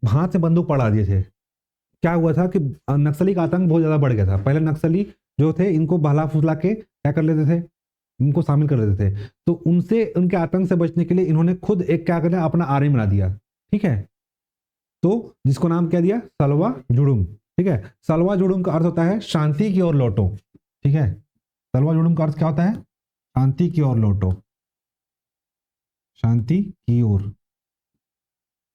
हाथ से बंदूक पड़ा दिए थे। क्या हुआ था कि नक्सली का आतंक बहुत ज्यादा बढ़ गया था। पहले नक्सली जो थे इनको बहला फुसला के क्या कर लेते थे, इनको शामिल कर देते थे। तो उनसे, उनके आतंक से बचने के लिए इन्होंने खुद एक क्या कर अपना आर्मी बना दिया। ठीक है, तो जिसको नाम क्या दिया, सलवा जुडुम। ठीक है, सलवा जुडुम का अर्थ होता है शांति की ओर लौटो। ठीक है, सलवा जुडुम का अर्थ क्या होता है? शांति की ओर लौटो, शांति की ओर।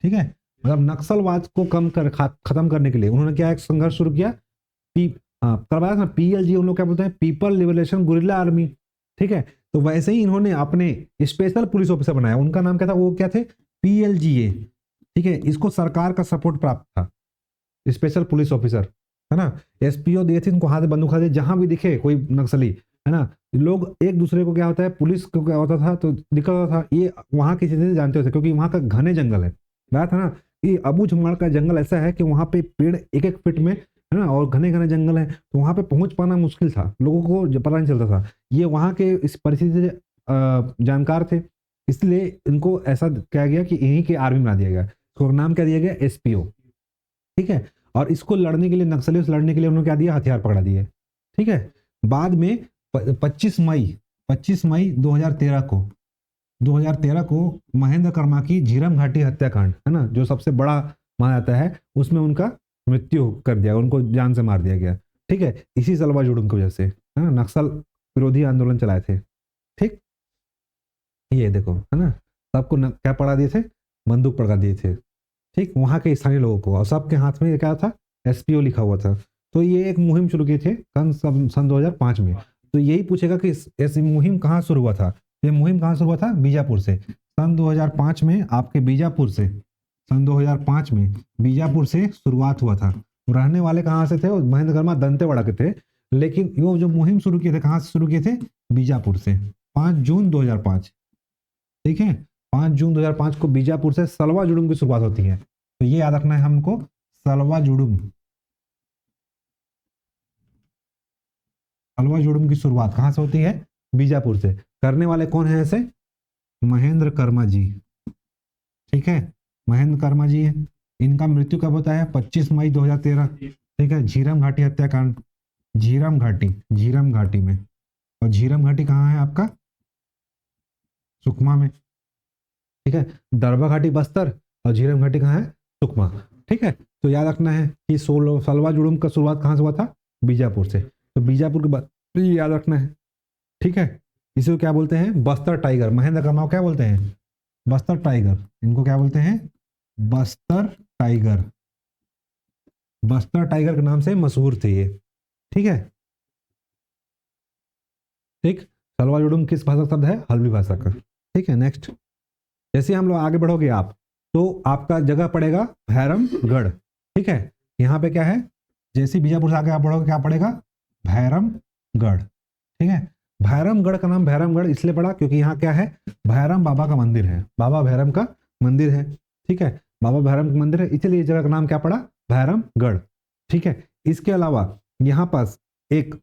ठीक है, मतलब नक्सलवाद को खत्म करने के लिए उन्होंने क्या एक संघर्ष शुरू किया। करवाया ना पीएलजी, उन लोग क्या बोलते हैं, पीपल लिबरेशन गुरिल्ला आर्मी। ठीक है, तो वैसे ही इन्होंने अपने स्पेशल पुलिस ऑफिसर बनाया, उनका नाम क्या था, वो क्या थे, पीएलजीए। ठीक है, इसको सरकार का सपोर्ट प्राप्त था, स्पेशल पुलिस ऑफिसर, है ना। एसपीओ दिए थे, इनको हाथ बंदूक हाथ, जहां भी दिखे कोई नक्सली, है ना, लोग एक दूसरे को क्या होता है, पुलिस को क्या होता था तो दिक्कत होता था, ये वहां की चीजें जानते थे क्योंकि वहां का घने जंगल है। बात है ना कि अबू झमाड़ का जंगल ऐसा है कि वहां पे पेड़ एक एक फीट में, है ना, और घने घने जंगल है, तो वहां पे पहुंच पाना मुश्किल था, लोगों को पता नहीं चलता था। ये वहां के इस परिस्थिति से जानकार थे, इसलिए इनको ऐसा किया गया कि यहीं के आर्मी बना दिया गया, इसको नाम क्या दिया गया, एसपीओ। ठीक है, और इसको लड़ने के लिए, नक्सलियों से लड़ने के लिए उन्होंने क्या दिया, हथियार पकड़ा दिए। ठीक है, बाद में 25 मई 2013 को महेंद्र कर्मा की झीरम घाटी हत्याकांड, है ना, जो सबसे बड़ा माना जाता है, उसमें उनका मृत्यु कर दिया, उनको जान से मार दिया गया। ठीक है, इसी सलवा जुडुम की वजह से, है ना, नक्सल विरोधी आंदोलन चलाए थे। ठीक, ये देखो, है ना, सबको क्या पड़ा दिए थे, बंदूक पकड़ा दिए थे। ठीक, वहां के स्थानीय लोगों को, और सबके हाथ में क्या था, एसपीओ लिखा हुआ था। तो ये एक मुहिम शुरू की थे सन 2005 में। तो यही पूछेगा कि ऐसी मुहिम कहाँ शुरू हुआ था, ये मुहिम कहाँ शुरू हुआ था, बीजापुर से। सन 2005 में आपके बीजापुर से, सन 2005 में बीजापुर से शुरुआत हुआ था। रहने वाले कहाँ से थे, महेंद्र कर्मा दंतेवाड़ा के थे, लेकिन वो जो मुहिम शुरू किए थे, कहाँ से शुरू किए थे, बीजापुर से, 5 जून 2005। ठीक है, 5 जून 2005 को बीजापुर से सलवा जुडुम की शुरुआत होती है। तो ये याद रखना है हमको, सलवा जुडुम, सलवा जुडुम की शुरुआत कहां से होती है, बीजापुर से। करने वाले कौन है ऐसे, महेंद्र कर्मा जी। ठीक है, महेंद्र कर्मा जी है। इनका मृत्यु कब होता है, 25 मई 2013। ठीक है, झीरम घाटी हत्याकांड, झीरम घाटी में। और झीरम घाटी कहाँ है आपका, सुकमा में। ठीक है, दरबा घाटी बस्तर, और झीरम घाटी कहाँ है, सुकमा। ठीक है, तो याद रखना है कि सलवा जुडुम का शुरुआत कहाँ से हुआ था, बीजापुर से। तो बीजापुर के बाद ये याद रखना है। ठीक है, इसे क्या बोलते हैं, बस्तर टाइगर। महेंद्र कर्मा को क्या बोलते हैं, बस्तर टाइगर। इनको क्या बोलते हैं, बस्तर टाइगर। बस्तर टाइगर के नाम से मशहूर थे ये। ठीक है, ठीक, सलवा जुडुम किस भाषा का शब्द है, हल्बी भाषा का। ठीक है, नेक्स्ट, जैसे हम लोग आगे बढ़ोगे आप, तो आपका जगह पड़ेगा भैरमगढ़। ठीक है, यहाँ पे क्या है, जैसे बीजापुर से आगे आप बढ़ोगे क्या पड़ेगा, भैरमगढ़। ठीक है, भैरमगढ़ का नाम भैरमगढ़ इसलिए पड़ा क्योंकि यहाँ क्या है, भैरम बाबा का मंदिर है, बाबा भैरम का मंदिर है। ठीक है, बाबा भैरम का मंदिर है, इसलिए इस जगह का नाम क्या पड़ा, भैरमगढ़। ठीक है, इसके अलावा यहाँ पास एक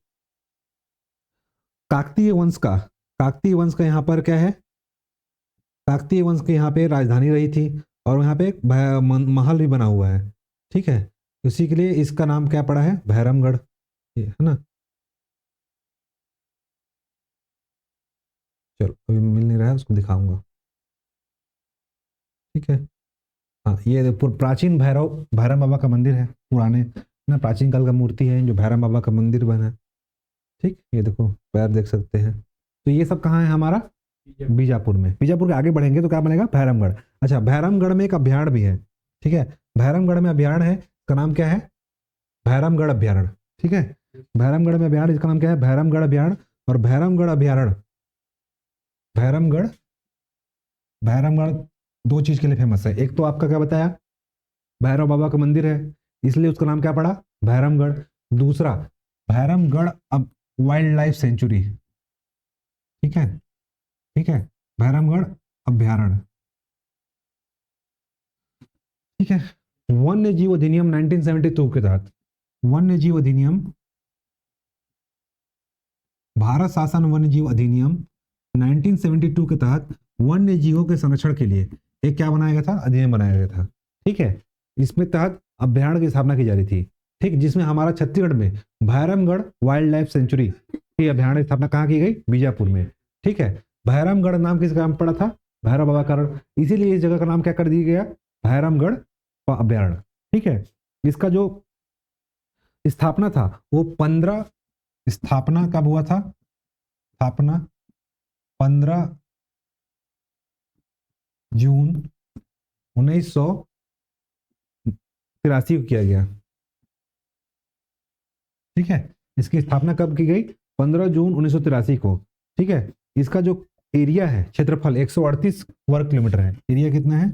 काकतीय वंश का यहाँ पर क्या है, काकतीय वंश के यहाँ पे राजधानी रही थी, और यहाँ पे एक महल भी बना हुआ है। ठीक है, उसी के लिए इसका नाम क्या पड़ा है, भैरमगढ़, है ना। चलो, अभी मिल नहीं रहा है, उसको दिखाऊंगा। ठीक है, हाँ, ये प्राचीन भैरम बाबा का मंदिर है, पुराने ना, प्राचीन काल का मूर्ति है जो भैरम बाबा का मंदिर बना है। ठीक, ये देखो पैर देख सकते हैं। तो ये सब कहाँ है हमारा, बीजापुर में। बीजापुर के आगे बढ़ेंगे तो क्या बनेगा, भैरमगढ़। अच्छा, भैरमगढ़ में एक अभ्यारण्य भी है। ठीक है, भैरमगढ़ में अभ्यारण्य है, इसका नाम क्या है, भैरमगढ़ अभ्यारण्य। ठीक है, भैरमगढ़ में अभ्यारण्य, इसका नाम क्या है, भैरमगढ़ अभ्यारण्य। और भैरमगढ़ अभ्यारण्य, भैरमगढ़ भैरमगढ़ दो चीज के लिए फेमस है। एक तो आपका क्या बताया, भैरव बाबा का मंदिर है, इसलिए उसका नाम क्या पड़ा, भैरमगढ़। दूसरा, भैरमगढ़ अब वाइल्ड लाइफ सेंचुरी। ठीक है, ठीक है, भैरमगढ़ अभ्यारण्य। ठीक है, वन्य जीव अधिनियम 1972 के तहत, वन्य जीव अधिनियम, भारत शासन वन्य जीव अधिनियम 1972 के तहत वन्य जीवों के संरक्षण के लिए एक क्या बनाया गया था, अधिनियम बनाया गया था। ठीक है, इसमें तहत अभ्यारण्य की स्थापना की जा रही थी। ठीक, जिसमें हमारा छत्तीसगढ़ में भैरमगढ़ वाइल्ड लाइफ सेंचुरी की अभ्यारण्य की स्थापना कहाँ की गई, बीजापुर में। ठीक है, भैरमगढ़ नाम किसका नाम पड़ा था, भैरव बाबा का, इसीलिए इस जगह का नाम क्या कर दिया गया, भैरमगढ़ अभ्यारण्य। ठीक है, इसका जो स्थापना था वो 15, स्थापना कब हुआ था, स्थापना 15 जून 1983 को किया गया। ठीक है, इसकी स्थापना कब की गई, 15 जून 1983 को। ठीक है, इसका जो एरिया है, क्षेत्रफल 138 वर्ग किलोमीटर है। एरिया कितना है,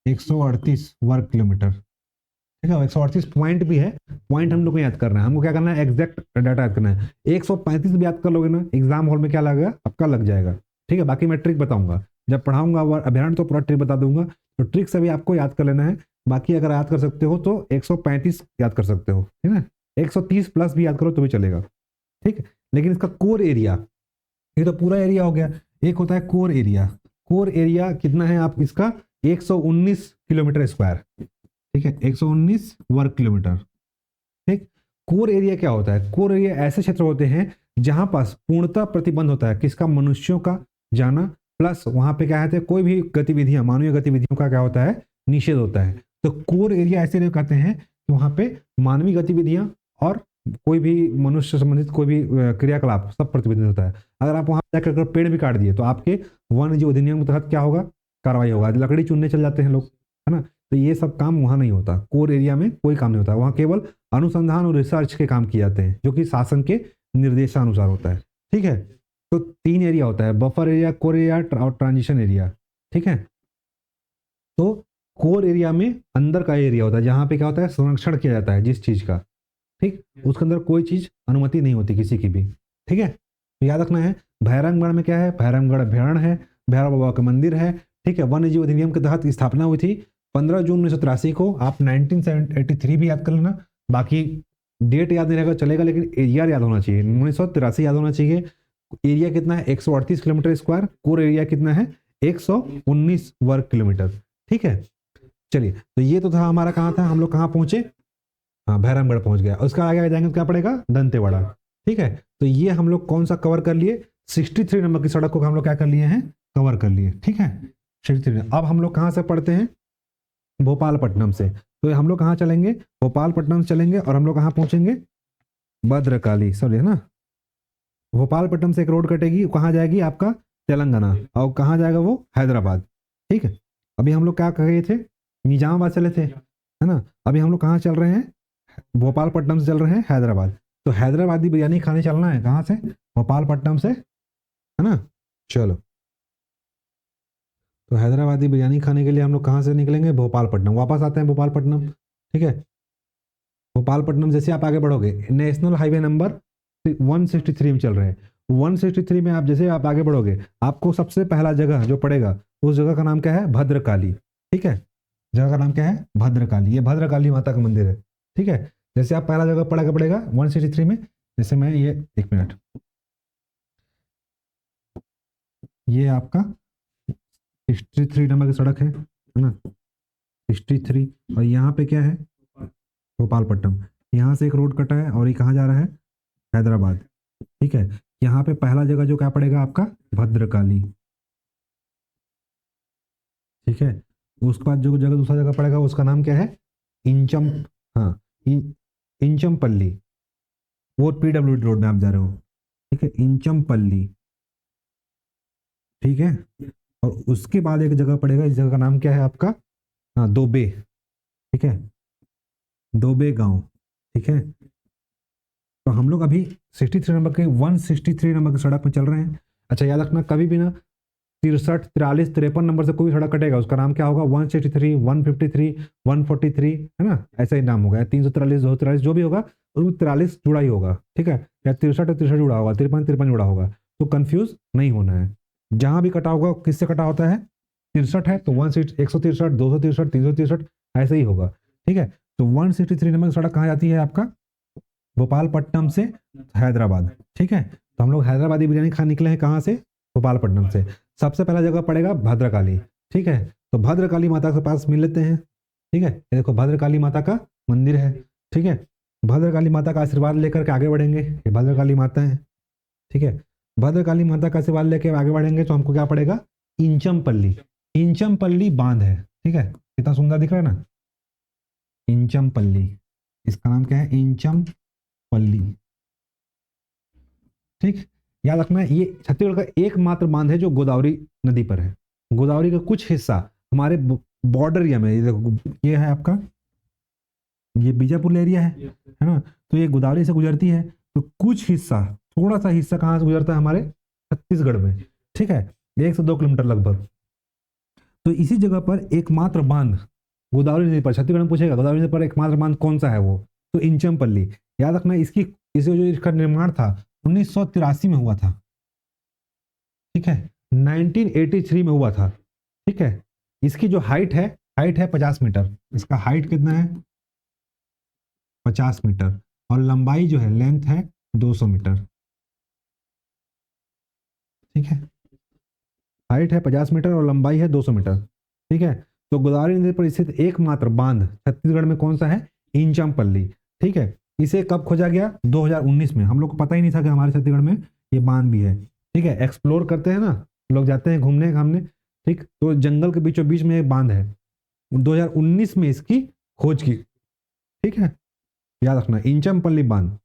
138 वर्ग किलोमीटर। ठीक है, 138 पॉइंट भी है, पॉइंट हम लोग को याद करना है, हमको क्या करना है, एग्जैक्ट डाटा याद करना है। 135 भी याद कर लोगे ना, एग्जाम हॉल में क्या लगेगा, आपका लग जाएगा। ठीक है, बाकी मैं ट्रिक बताऊंगा जब पढ़ाऊंगा अभ्यारण्य, तो पूरा ट्रिक बता दूंगा, तो ट्रिक से भी आपको याद कर लेना है। बाकी अगर याद कर सकते हो तो 135 याद कर सकते हो, ठीक है, 130 प्लस भी याद करो तो भी चलेगा। ठीक है, लेकिन इसका कोर एरिया, ये तो पूरा एरिया हो गया, एक होता है कोर एरिया। कोर एरिया कितना है आप इसका, 119 किलोमीटर स्क्वायर। ठीक है, 119 वर्ग किलोमीटर। ठीक, कोर एरिया क्या होता है, कोर एरिया ऐसे क्षेत्र होते हैं जहां पास पूर्णतः प्रतिबंध होता है किसका, मनुष्यों का जाना, प्लस वहां पे क्या है, कोई भी गतिविधियां, मानवीय गतिविधियों का क्या होता है, निषेध होता है। तो कोर एरिया ऐसे कहते हैं कि वहां पे मानवीय गतिविधियां और कोई भी मनुष्य संबंधित कोई भी क्रियाकलाप सब प्रतिबंधित होता है। अगर आप वहां जाकर पेड़ भी काट दिए तो आपके वन्य जीव अधिनियम के तहत क्या होगा, कार्रवाई होगा। लकड़ी चुनने चल जाते हैं लोग, है ना, तो ये सब काम वहां नहीं होता, कोर एरिया में कोई काम नहीं होता, वहां केवल अनुसंधान और रिसर्च के काम किए जाते हैं, जो कि शासन के निर्देशानुसार होता है। ठीक है, तो 3 एरिया होता है, बफर एरिया, कोर एरिया और ट्रांजिशन एरिया। ठीक है, तो कोर एरिया में अंदर का एरिया होता है जहां पे क्या होता है, संरक्षण किया जाता है जिस चीज का। ठीक, उसके अंदर कोई चीज अनुमति नहीं होती किसी की भी। ठीक है, तो याद रखना है, भैरमगढ़ में क्या है, भैरमगढ़ अभ्यारण्य है, भैरव बाबा का मंदिर है। ठीक है, वन्य जीव अधिनियम के तहत स्थापना हुई थी 15 जून 1983 को। आप 1983 भी याद कर लेना, बाकी डेट याद नहीं रहेगा चलेगा, लेकिन एरिया याद होना चाहिए, 1983 याद होना चाहिए। एरिया कितना है, 138 किलोमीटर स्क्वायर। कोर एरिया कितना है, 119 वर्ग किलोमीटर। ठीक है, चलिए, तो ये तो था हमारा, कहाँ था हम लोग, कहाँ पहुंचे, हाँ भैरमगढ़ पहुंच गया। उसका आगे जाएंगे तो क्या पड़ेगा, दंतेवाड़ा। ठीक है, तो ये हम लोग कौन सा कवर कर लिए, 63 नंबर की सड़क को हम लोग क्या कर लिए हैं, कवर कर लिए। ठीक है, 63। अब हम लोग कहाँ से पढ़ते हैं, भोपालपट्टनम से। तो हम लोग कहाँ चलेंगे, भोपालपट्टनम चलेंगे और हम लोग कहाँ पहुंचेंगे, भद्रकाली, सॉरी है ना, भोपालपट्टनम से एक रोड कटेगी, कहाँ जाएगी आपका, तेलंगाना, और कहाँ जाएगा वो, हैदराबाद। ठीक है, अभी हम लोग क्या कर रहे थे, निजामाबाद चले थे, है ना, अभी हम लोग कहाँ चल रहे हैं, भोपालपट्टनम से चल रहे हैं हैदराबाद। तो हैदराबादी बिरयानी खाने चलना है कहाँ से, भोपालपट्टनम से, है ना। चलो, तो हैदराबादी बिरयानी खाने के लिए हम लोग कहाँ से निकलेंगे, भोपालपट्टनम, वापस आते हैं भोपालपट्टनम। ठीक है, भोपालपट्टनम जैसे आप आगे बढ़ोगे, नेशनल हाईवे नंबर 163 में चल रहे हैं, 163 में आप जैसे आप आगे बढ़ोगे, आपको सबसे पहला जगह जो पड़ेगा, उस जगह का नाम क्या है, भद्रकाली। ठीक है, जगह का नाम क्या है, भद्रकाली, ये भद्रकाली माता का मंदिर है। ठीक है, जैसे आप पहला जगह पड़ेगा 163 में, जैसे मैं ये, एक मिनट, ये आपका 63 नंबर की सड़क है ना, 63, और यहाँ पे क्या है, भोपालपट्टनम, यहाँ से एक रोड कटा है और ये कहाँ जा रहा है, हैदराबाद। ठीक है, यहाँ पे पहला जगह जो क्या पड़ेगा आपका, भद्रकाली। ठीक है, उसके बाद जो जगह दूसरा जगह पड़ेगा उसका नाम क्या है, इंचम, हाँ, इंचमपल्ली, वो पीडब्ल्यूडी रोड में आप जा रहे हो। ठीक है, इंचमपल्ली। ठीक है, और उसके बाद एक जगह पड़ेगा, इस जगह का नाम क्या है आपका, हाँ, दोबे। ठीक है, दोबे गांव। ठीक है, तो हम लोग अभी 63 नंबर के 163 नंबर की सड़क पे चल रहे हैं। अच्छा, याद रखना, कभी भी ना 63, 43, 53 नंबर से कोई सड़क कटेगा उसका नाम क्या होगा, 163, 153, 143, है ना, ऐसा ही नाम होगा, 343, 243 जो भी होगा उसमें 43 जुड़ा ही होगा। ठीक है, या 63 जुड़ा होगा, 53 53 जुड़ा होगा, तो कंफ्यूज नहीं होना है। जहां भी कटा होगा किससे कटा होता है, 63 है तो 163, 163, 263, 363, ऐसे ही होगा। ठीक है, तो 163 नंबर सड़क कहाँ जाती है आपका, भोपालपट्टनम से हैदराबाद। ठीक है, तो हम लोग हैदराबादी बिरयानी खाने निकले हैं कहाँ से, भोपालपट्टनम से। सबसे पहला जगह पड़ेगा भद्रकाली। ठीक है, तो भद्रकाली माता के पास मिल लेते हैं। ठीक है, ये देखो भद्रकाली माता का मंदिर है। ठीक है, भद्रकाली माता का आशीर्वाद लेकर के आगे बढ़ेंगे, ये भद्रकाली माता है। ठीक है, भद्रकाली माता का आशीर्वाद लेकर आगे बढ़ेंगे तो हमको क्या पड़ेगा, इंचमपल्ली। इंचमपल्ली बांध है। ठीक है, कितना सुंदर दिख रहा है ना, इंचमपल्ली, इसका नाम क्या है, इंचमपल्ली। ठीक, याद रखना ये छत्तीसगढ़ का एकमात्र बांध है जो गोदावरी नदी पर है। गोदावरी का कुछ हिस्सा हमारे बॉर्डर एरिया में, ये देखो ये है आपका, ये बीजापुर एरिया है ना, तो ये गोदावरी से गुजरती है, तो कुछ हिस्सा, थोड़ा सा हिस्सा कहाँ से गुजरता है, हमारे छत्तीसगढ़ में। ठीक है, 1 से 2 किलोमीटर लगभग। तो इसी जगह पर एकमात्र बांध गोदावरी नदी पर, छत्तीसगढ़ में पूछेगा गोदावरी नदी पर एकमात्र बांध कौन सा है वो, तो इंचमपल्ली। याद रखना इसकी, इसे जो इसका निर्माण था 1983 में हुआ था। ठीक है, 1983 में हुआ था। ठीक है, इसकी जो हाइट है 50 मीटर, इसका हाइट कितना है 50 मीटर, और लंबाई जो है लेंथ है 200 मीटर। ठीक है, हाइट है 50 मीटर और लंबाई है 200 मीटर। ठीक है, तो गोदावरी नदी पर स्थित एकमात्र बांध छत्तीसगढ़ में कौन सा है, इंचमपल्ली। ठीक है, इसे कब खोजा गया, 2019 में। हम लोग को पता ही नहीं था कि हमारे छत्तीसगढ़ में ये बांध भी है। ठीक है, एक्सप्लोर करते हैं ना लोग, जाते हैं घूमने घामने। ठीक, तो जंगल के बीचों बीच में एक बांध है, 2019 में इसकी खोज की। ठीक है, याद रखना इंचमपल्ली बांध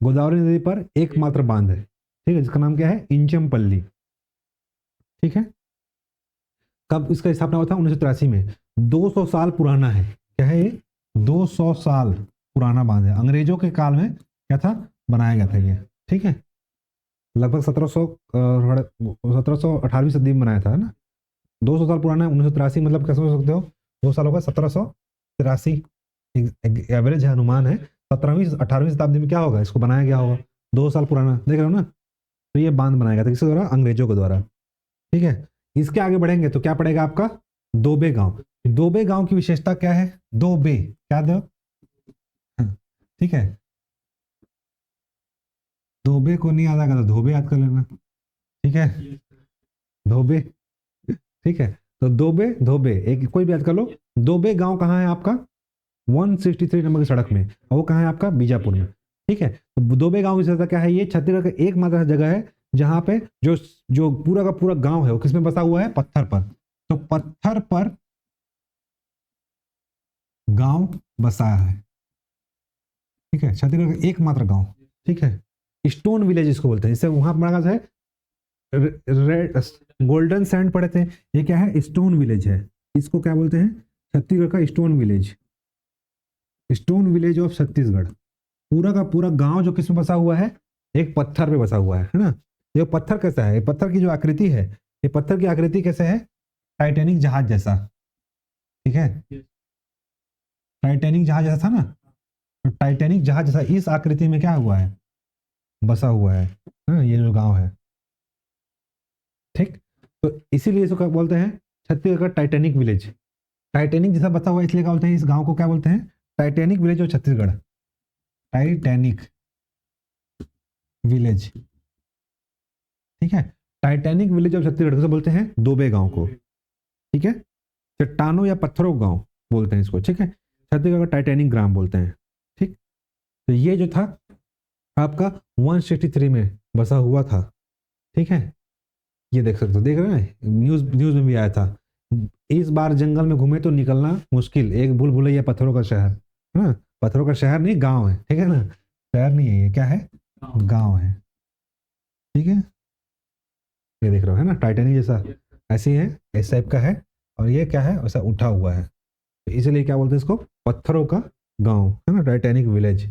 गोदावरी नदी पर एकमात्र बांध है। ठीक है, जिसका नाम क्या है, इंचमपल्ली। ठीक है, कब इसका स्थापना हुआ था, 1983 में। 200 साल पुराना है, क्या है ये, 200 साल पुराना बांध है। अंग्रेजों के काल में क्या था, बनाया गया था ये। ठीक है, लगभग 1718वीं सदी में बनाया था, है ना। 200 साल पुराना है, 1983, मतलब क्या समझ सकते हो, 2 साल होगा 1783, एवरेज है, अनुमान है। 17वीं 18वीं शताब्दी में क्या होगा, इसको बनाया गया होगा, 200 साल पुराना, देख रहे हो ना। तो ये बांध बनाया गया था किसके द्वारा, अंग्रेजों के द्वारा। ठीक है, इसके आगे बढ़ेंगे तो क्या पड़ेगा आपका, दोबे गांव। दोबे गांव की विशेषता क्या है, दोबे क्या दो, ठीक है, दोबे को नहीं याद आएगा तो धोबे याद कर लेना। ठीक है, धोबे। ठीक है, तो दोबे धोबे एक कोई भी याद कर लो। दोबे गांव कहाँ है आपका, 163 नंबर की सड़क में, और वो कहाँ है आपका, बीजापुर में। ठीक है, तो दोबे गांव की विशेषता क्या है, ये छत्तीसगढ़ का एकमात्र जगह है जहां पे जो जो पूरा का पूरा गांव है वो किसमें बसा हुआ है, पत्थर पर। तो पत्थर पर गांव बसा है। ठीक है, छत्तीसगढ़ का एकमात्र गांव। ठीक है, स्टोन विलेज इसको बोलते हैं, इससे वहां बड़ा है रेड गोल्डन सैंड पड़े थे, ये क्या है, स्टोन विलेज है। इसको क्या बोलते हैं, छत्तीसगढ़ का stone village, stone village of Chhattisgarh. पूरा का पूरा गांव जो किसमें बसा हुआ है, एक पत्थर पे बसा हुआ है ना। ये पत्थर कैसा है, ये पत्थर की जो आकृति है, ये पत्थर की आकृति कैसे है, टाइटैनिक जहाज जैसा। ठीक है, टाइटैनिक जहाज जैसा था ना, तो टाइटैनिक जहाज जैसा इस आकृति में क्या हुआ है, बसा हुआ है ना, ये जो गांव है। ठीक, तो इसीलिए इसको क्या बोलते हैं, छत्तीसगढ़ का टाइटैनिक विलेज। टाइटैनिक जैसा बसा हुआ है इसलिए क्या बोलते हैं, इस गांव को क्या बोलते हैं, Titanic village of Chhattisgarh. Titanic village. ठीक है, टाइटैनिक विलेज ऑफ छत्तीसगढ़ से बोलते हैं दोबे गांव को। ठीक है, चट्टानों या पत्थरों गांव बोलते हैं इसको। ठीक है, छत्तीसगढ़ का टाइटैनिक ग्राम बोलते हैं। ठीक, तो ये जो था आपका 163 में बसा हुआ था। ठीक है, ये देख सकते हो, देख रहे हैं न्यूज न्यूज में भी आया था, इस बार जंगल में घूमे तो निकलना मुश्किल, एक भूल भुलैया पत्थरों का शहर, है ना। पत्थरों का शहर नहीं, गांव है। ठीक है ना, शहर नहीं है ये, क्या है, गांव है। ठीक है, ये देख रहे हो, है ना, टाइटैनिक जैसा ऐसे ही है, इस टाइप का है, और ये क्या है, ऐसा उठा हुआ है, तो इसलिए क्या बोलते हैं इसको, पत्थरों का गांव, है ना, टाइटैनिक विलेज।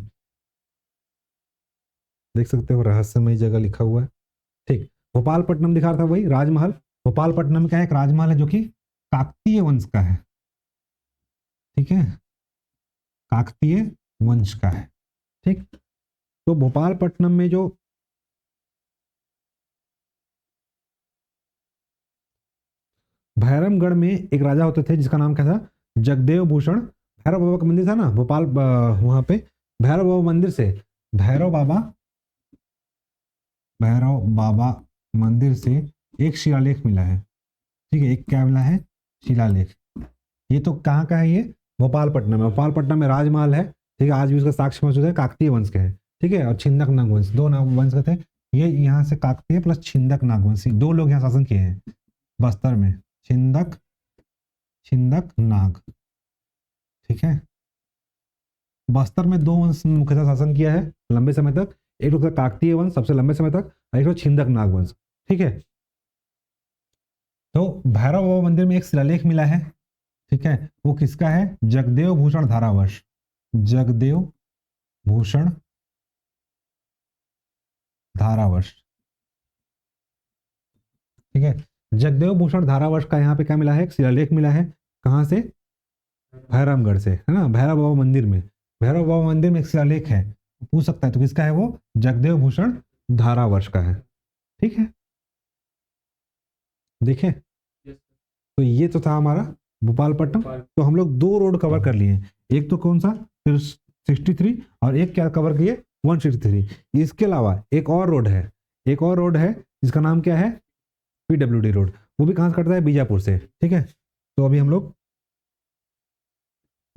देख सकते हो रहस्यमय जगह लिखा हुआ है। ठीक, भोपालपट्टनम दिखा रहा था वही राजमहल। भोपालपट्टनम क्या है, एक राजमहल है जो कि काकतीय वंश का है। ठीक है, काकतीय वंश का है। ठीक, तो भोपालपट्टनम में जो भैरमगढ़ में एक राजा होते थे जिसका नाम क्या था, जगदेव भूषण भैरव बाबा का मंदिर था ना भोपाल, वहां पे भैरव बाबा मंदिर से, भैरव बाबा भैरव बाबा मंदिर से एक शिलालेख मिला है। ठीक है, एक क्या मिला है? शिलालेख। ये तो कहाँ का है? ये भोपालपट्टनम में। भोपालपट्टनम में राजमहल है। ठीक है, आज भी उसका साक्ष्य मौजूद है, काकतीय वंश के हैं। ठीक है, और छिंदक नाग वंश, दो नाग वंश के थे। ये यहाँ से काकतीय प्लस छिंदक नागवंशी, दो लोग यहाँ शासन किए हैं बस्तर में, छिंदक छिंदक नाग। ठीक है, बस्तर में दो वंश मुख्यतः शासन किया है लंबे समय तक। एक तो काकतीय वंश सबसे लंबे समय तक, और एक तो छिंदक नाग वंश। ठीक है, तो भैरव बाबा मंदिर में एक शिलालेख मिला है। ठीक है, वो किसका है? जगदेव भूषण धारावर्ष, जगदेव भूषण धारावर्ष। ठीक है, जगदेव भूषण धारावर्ष का यहाँ पे क्या मिला है? एक शिलालेख मिला है। कहाँ से? भैरमगढ़ से, है ना, भैरव बाबा मंदिर में। भैरव बाबा मंदिर में एक शिलालेख है, पूछ सकता है तो किसका है वो? जगदेव भूषण धारावर्ष का है। ठीक है, देखें, तो ये तो था हमारा भोपालपट्टनम। तो हम लोग दो रोड कवर कर लिए। एक तो कौन सा? 63, और एक क्या कवर किए? 163। इसके अलावा एक और रोड है, एक और रोड है जिसका नाम क्या है? PWD road. वो भी कहाँ से कटता है? बीजापुर से। ठीक है, तो अभी हम लोग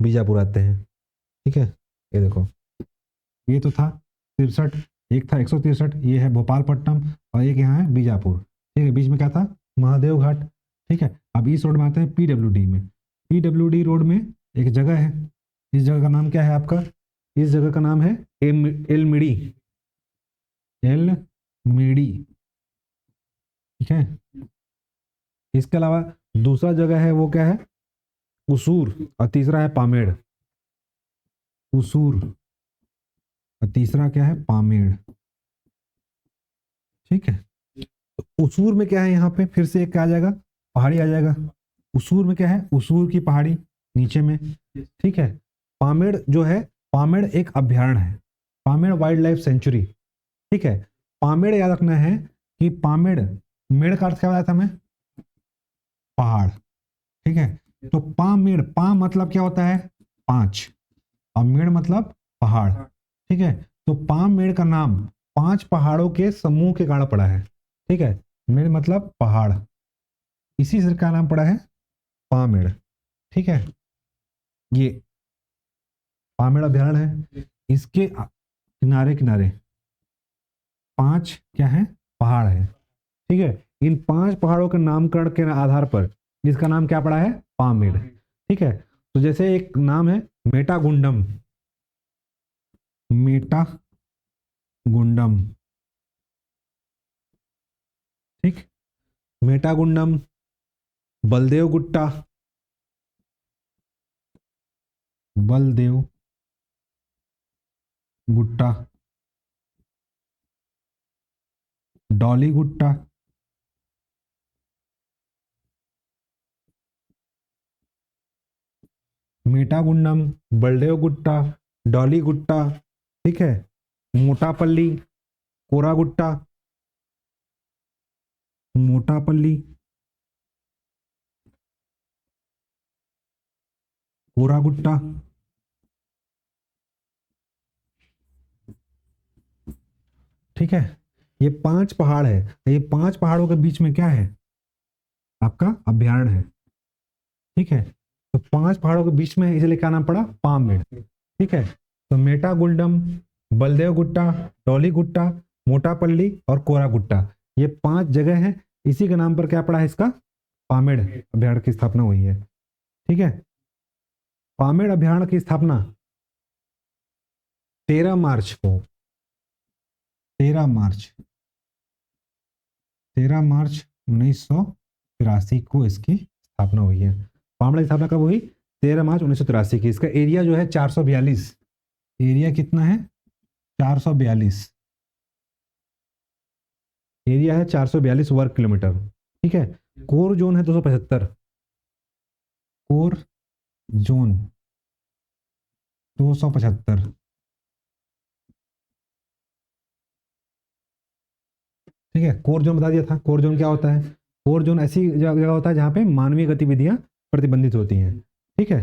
बीजापुर आते हैं। ठीक है, ये देखो, ये तो था 63, एक था 163, ये है भोपालपट्टनम, और एक यहाँ है बीजापुर। ठीक है, बीच में क्या था? महादेव घाट। ठीक है, अब इस रोड में आते हैं PWD में। PWD रोड में एक जगह है, इस जगह का नाम क्या है आपका? इस जगह का नाम है एलमिड़ी, एलमिड़ी। ठीक है, इसके अलावा दूसरा जगह है, वो क्या है? उसूर, और तीसरा है पामेड़। उसूर, और तीसरा क्या है? पामेड़। ठीक है, तो उसूर में क्या है? यहाँ पे फिर से एक क्या आ जाएगा? पहाड़ी आ जाएगा। उसूर में क्या है? उसूर की पहाड़ी नीचे में। ठीक है, पामेड़ जो है, पामेड़ एक अभ्यारण्य है, पामेड़ वाइल्ड लाइफ सेंचुरी। ठीक है, पामेड़ याद रखना है कि पामेड़, मेड़ का अर्थ क्या बताया था मैं? पहाड़। ठीक है, तो पामेड़, पा मतलब क्या होता है? पांच, और मेड़ मतलब पहाड़। ठीक है, तो पामेड़ का नाम पांच पहाड़ों के समूह के कारण पड़ा है। ठीक है, मेड़ मतलब पहाड़, इसी से का नाम पड़ा है पामेड़। ठीक है, ये पामेड़ अभ्यारण्य है, इसके किनारे किनारे पांच क्या है? पहाड़ है। ठीक है, इन पांच पहाड़ों के नामकरण के आधार पर इसका नाम क्या पड़ा है? पामेड़। ठीक है, तो जैसे एक नाम है मेटागुंडम, मेटागुंडम। ठीक, मेटागुंडम, बलदेव गुट्टा, बलदेव गुट्टा, डॉली गुट्टा, मेटागुंडम, बलदेव गुट्टा, डॉली गुट्टा। ठीक है, मोटापल्ली, कोरा गुट्टा, मोटापल्ली, कोरा गुट्टा। ठीक है, ये पांच पहाड़ है, ये पांच पहाड़ों के बीच में क्या है? आपका अभ्यारण्य है। ठीक है, तो पांच पहाड़ों के बीच में इसलिए क्या नाम पड़ा? पामेड़। ठीक है, तो मेटागुंडम, बलदेव गुट्टा, टोली गुट्टा, मोटापल्ली और कोरा गुट्टा, ये पांच जगह हैं। इसी के नाम पर क्या पड़ा है? इसका पामेड़ अभ्यारण्य की स्थापना हुई है। ठीक है, पामेड़ अभ्यारण्य की स्थापना 13 मार्च को, 13 मार्च, 13 मार्च 1983 को इसकी स्थापना हुई है। पामेड़ की स्थापना कब हुई? 13 मार्च 1983 की। इसका एरिया जो है 442, एरिया कितना है? 442, एरिया है 442 वर्ग किलोमीटर। ठीक है, कोर जोन है 275, कोर जोन 275। ठीक है, कोर जोन बता दिया था। कोर जोन क्या होता है? कोर जोन ऐसी जगह होता है जहां पे मानवीय गतिविधियां प्रतिबंधित होती हैं। ठीक है,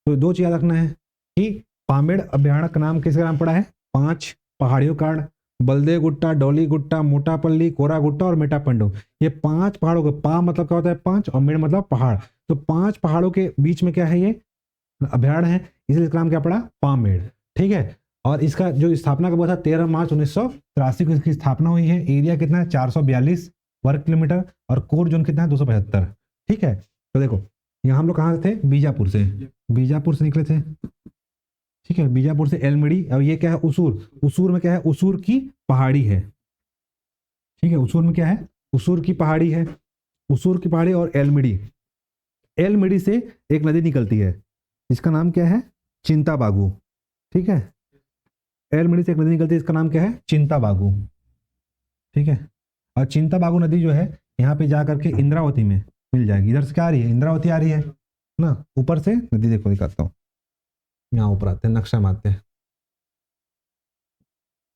तो दो चीज याद रखना है कि पामेड़ अभ्यारण्य का नाम किसका नाम पड़ा है? 5 पहाड़ियों का, बलदेव गुट्टा, डोली गुट्टा, मोटापल्ली, कोरा गुट्टा और मेटापंडो। ये 5 पहाड़ों का पा मतलब क्या होता है? 5, और मेड़ मतलब पहाड़। तो 5 पहाड़ों के बीच में क्या है? ये अभ्यारण्य है, इसलिए इसका नाम क्या पड़ा? पामेड़। ठीक है। और इसका जो स्थापना कब हुआ था? 13 मार्च 1983 को इसकी स्थापना हुई है। एरिया कितना है? 442 वर्ग किलोमीटर, और कोर जोन कितना है? 275। ठीक है। तो देखो यहाँ हम लोग कहाँ से थे? बीजापुर से, बीजापुर से निकले थे। ठीक है, बीजापुर से एलमिड़ी। और ये क्या है? उसूर। उसूर में क्या है? उसूर की पहाड़ी है। ठीक है, उसूर में क्या है? उसूर की पहाड़ी है। उसूर की पहाड़ी और एलमिड़ी, एलमिड़ी से एक नदी निकलती है, इसका नाम क्या है? चिंताबागू। ठीक है, एलमिड़ी से एक नदी निकलती है, इसका नाम क्या है? चिंताबागू। ठीक है, और चिंताबागू नदी जो है यहाँ पे जा करके इंद्रावती में मिल जाएगी। इधर से क्या आ रही है? इंद्रावती आ रही है ना। ऊपर से नदी देखो, दिखाता हूँ। यहाँ ऊपर आते हैं, नक्शा मारते हैं।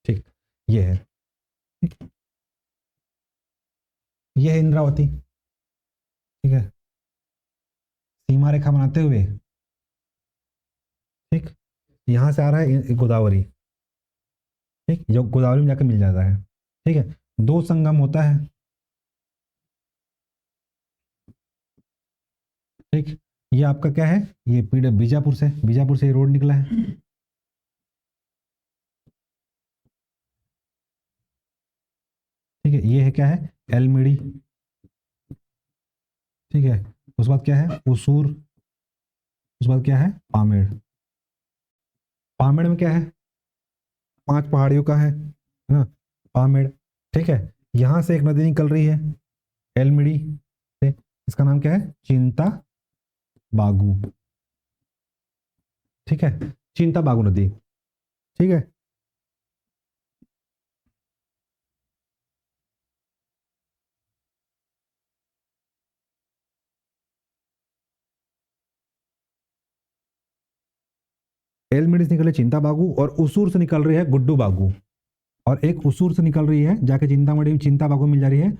ठीक, ये है। ठीक, ये है इंद्रावती। ठीक है, सीमा रेखा बनाते हुए, ठीक, यहाँ से आ रहा है गोदावरी। ठीक, जो गोदावरी में जाकर मिल जाता है। ठीक है, दो संगम होता है। ठीक, ये आपका क्या है? ये पीढ़ बीजापुर से, बीजापुर से ये रोड निकला है। ठीक है, ये है क्या है? एलमिड़ी। ठीक है, उसके बाद क्या है? उसूर। उसके बाद क्या है? पामेड़। पामेड़ में क्या है? 5 पहाड़ियों का है ना, पामेड़। ठीक है, यहां से एक नदी निकल रही है एलमिड़ी से, इसका नाम क्या है? चिंता बागू। ठीक है, चिंता बागू नदी। ठीक है, एलमिड़ी से निकले चिंता बागू, और उसूर से निकल रही है गुड्डू बागू। और एक उसूर से निकल रही है, जाके चिंतामढ़ी में चिंता बागू मिल जा रही है,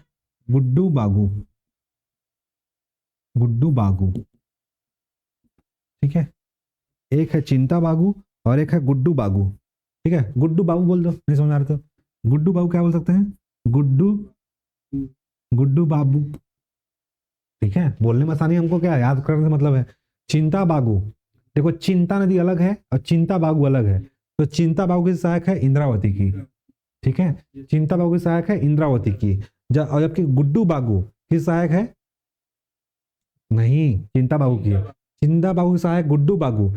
गुड्डू बागू। गुड्डू बागू। ठीक है, एक है चिंता बागू और एक है गुड्डू बागू। ठीक है, गुड्डू बाबू बोल दो, नहीं समझ आ रहा तो गुड्डू बाबू क्या बोल सकते हैं? गुड्डू, गुड्डू बाबू। ठीक है, बोलने में आसानी, हमको क्या याद करने से मतलब है। चिंता बागू, देखो चिंता नदी अलग है और चिंता बागू अलग है। तो चिंता बागू की सहायक है इंद्रावती की। ठीक है, चिंता बागू की सहायक है इंद्रावती की। और जबकि गुड्डू बागू की सहायक है, नहीं, चिंता बागू की है। चिंता बागू की सहायक गुड्डू बागू।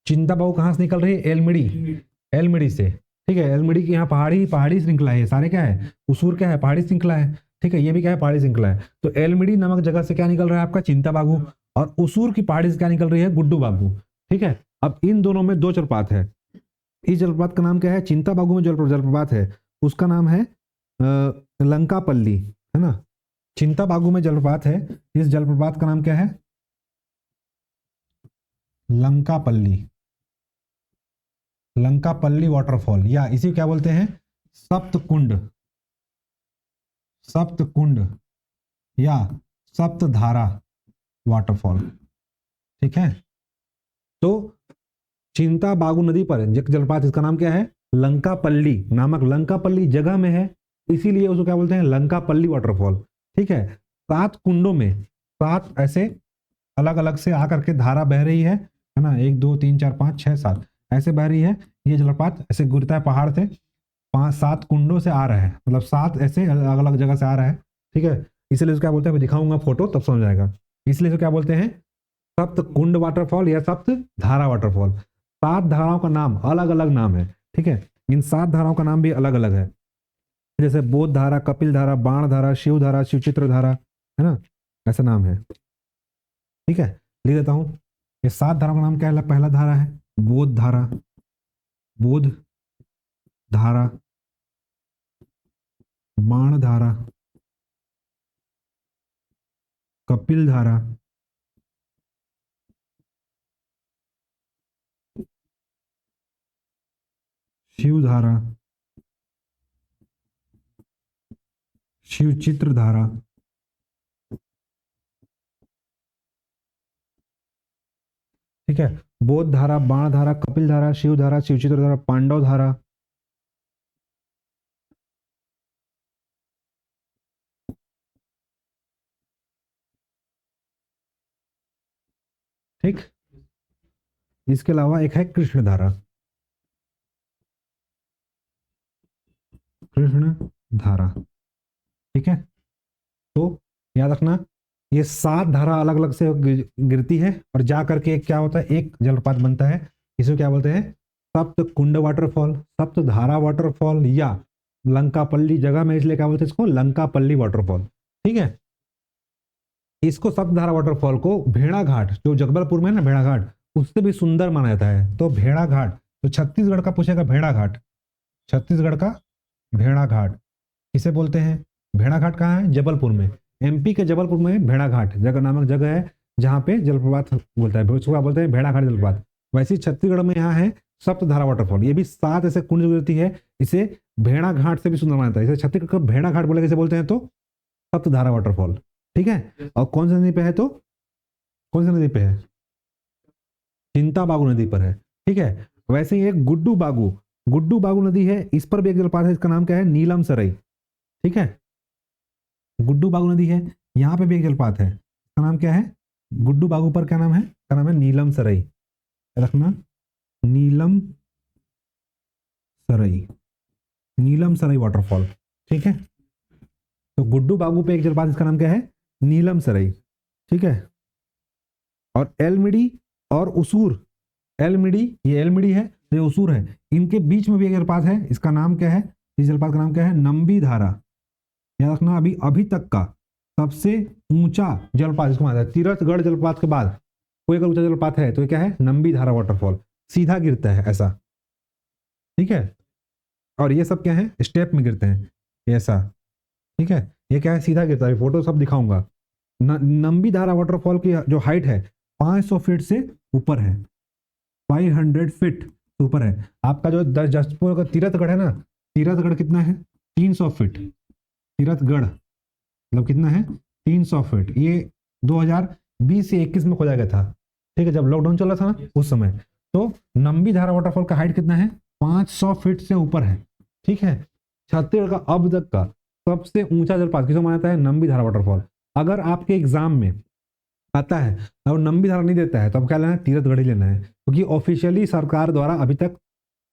चिंता बागू कहाँ से निकल रही है? एलमिड़ी। एलमिड़ी से। ठीक है, एलमिड़ी की यहाँ पहाड़ी, पहाड़ी श्रृंखला है, सारे क्या है? उसूर क्या है? पहाड़ी श्रृंखला है। ठीक है, ये भी क्या है? पहाड़ी श्रृंखला है। तो एलमिड़ी नामक जगह से क्या निकल रहा है आपका? चिंता बागू। और उसूर की पहाड़ी से क्या निकल रही है? गुड्डू बागू। ठीक है, अब इन दोनों में 2 जलप्रपात है। इस जलप्रपात का नाम क्या है? चिंता बागू में जलप्रपात है, उसका नाम है लंकापल्ली, है ना। चिंता बागू में जलप्रपात है, इस जलप्रपात का नाम क्या है? लंकापल्ली। लंकापल्ली वाटरफॉल, या इसी क्या बोलते हैं? सप्तकुंड। सप्तकुंड या सप्तधारा वाटरफॉल। ठीक है, तो चिंता बागू नदी पर जलप्रपात, इसका नाम क्या है? लंकापल्ली नामक, लंकापल्ली जगह में है, इसीलिए उसको क्या बोलते हैं? लंकापल्ली वाटरफॉल। ठीक है, 7 कुंडों में 7 ऐसे अलग अलग से आकर के धारा बह रही है ना। 1 2 3 4 5 6 7 ऐसे बह रही है। ये जलप्रपात ऐसे गिरता है पहाड़ से, 5 7 कुंडों से आ रहा है, मतलब 7 ऐसे अलग अलग जगह से आ रहा है। ठीक है, इसलिए उसको क्या बोलते हैं? मैं दिखाऊंगा फोटो तब समझ आएगा। इसलिए तो क्या बोलते हैं? सप्त कुंड वाटरफॉल या सप्त धारा वाटरफॉल। 7 धाराओं का नाम अलग अलग नाम है। ठीक है, इन 7 धाराओं का नाम भी अलग अलग है, जैसे बोध धारा, कपिल धारा, बाण धारा, शिव धारा, शिवचित्र धारा, है ना, ऐसा नाम है। ठीक है, लिख देता हूं। ये 7 धाराओं का नाम क्या है? पहला धारा है बोध धारा, बोध धारा, बाण धारा, कपिल धारा, शिव धारा, शिवचित्र धारा। ठीक है, बोध धारा, बाण धारा, कपिल धारा, शिव धारा, शिवचित्र धारा, पांडव धारा। ठीक, इसके अलावा एक है कृष्ण धारा। कृष्ण धारा, ठीक है। तो याद रखना ये 7 धारा अलग अलग से गिरती है और जा करके क्या होता है, एक जलप्रपात बनता है। इसे क्या बोलते हैं, सप्त कुंड वाटरफॉल, सप्त धारा वाटरफॉल, या लंकापल्ली जगह में, इसलिए क्या बोलते हैं इसको, लंकापल्ली वाटरफॉल। ठीक है, इसको सप्तधारा वाटरफॉल को भेड़ा घाट, जो जगदलपुर में है ना भेड़ा घाट, उससे भी सुंदर माना जाता है। तो भेड़ा घाट, तो छत्तीसगढ़ का पूछेगा भेड़ा घाट, छत्तीसगढ़ का भेड़ा घाट किसे बोलते हैं। भेड़ा घाट कहाँ है, जबलपुर में। एमपी के जबलपुर में भेड़ा घाट जगह नामक जगह है, जहाँ पे जलप्रपात बोलता है, उसको क्या बोलते हैं, भेड़ा घाट जलप्रपात। वैसे ही छत्तीसगढ़ में यहाँ है सप्तधारा वाटरफॉल, ये भी 7 ऐसे कुंड गिरती है, इसे भेड़ा घाट से भी सुंदर माना जाता है। इसे छत्तीसगढ़ का भेड़ा घाट बोले, कैसे बोलते हैं, तो सप्तधारा वाटरफॉल। ठीक है, और कौन सी नदी पे है, तो कौन सी नदी पे है, चिंता बागू नदी पर है। ठीक है, वैसे ही एक गुड्डू बागू, गुड्डू बागू नदी है, इस पर भी एक जलप्रपात है, इसका नाम क्या है, नीलम सराई। ठीक है, गुड्डू बागू नदी है, यहाँ पे भी एक जलप्रपात है, इसका नाम क्या है, गुड्डू बागू पर क्या नाम है, इसका नाम है नीलम सराई। रखना, नीलम सराई, नीलम सराई वाटरफॉल। ठीक है, तो गुड्डू बागू पे एक जलप्रपात, इसका नाम क्या है, नीलम सराई। ठीक है, और एलमिडी और उसूर, एलमिडी, ये एलमिडी है, ये उसूर है, इनके बीच में भी एक जलप्रपात है, इसका नाम क्या है, इस जलप्रपात का नाम क्या है, नंबी धारा। याद रखना, अभी अभी तक का सबसे ऊंचा जलप्रपात इसको माना जाता है, तीरथगढ़ जलप्रपात के बाद कोई अगर ऊंचा जलप्रपात है तो ये क्या है, नंबी धारा वाटरफॉल, सीधा गिरता है ऐसा। ठीक है, और ये सब क्या है, स्टेप में गिरते हैं ऐसा। ठीक है, ये क्या है, सीधा गिरता है, फोटो सब दिखाऊंगा। नंबी धारा वाटरफॉल की जो हाइट है 500 फीट से ऊपर है, 500 फीट ऊपर है। आपका जो जसपुर का तीरथगढ़ है ना, तीरथगढ़ कितना है, 300 फीट। तीरथगढ़ मतलब कितना है, 300 फीट। ये 2020 से 21 में खोजा गया था। ठीक है, जब लॉकडाउन चल रहा था ना उस समय। तो नंबी धारा वाटरफॉल का हाइट कितना है, 500 फीट से ऊपर है। ठीक है, छत्तीसगढ़ का अब तक का सबसे ऊंचा जलप्रपात किसको माना जाता है, नंबी धारा वाटरफॉल। अगर आपके एग्जाम में आता है और नंबी धारा नहीं देता है तो अब क्या लेना है, तीरथगढ़ ही लेना है, क्योंकि ऑफिशियली सरकार द्वारा अभी तक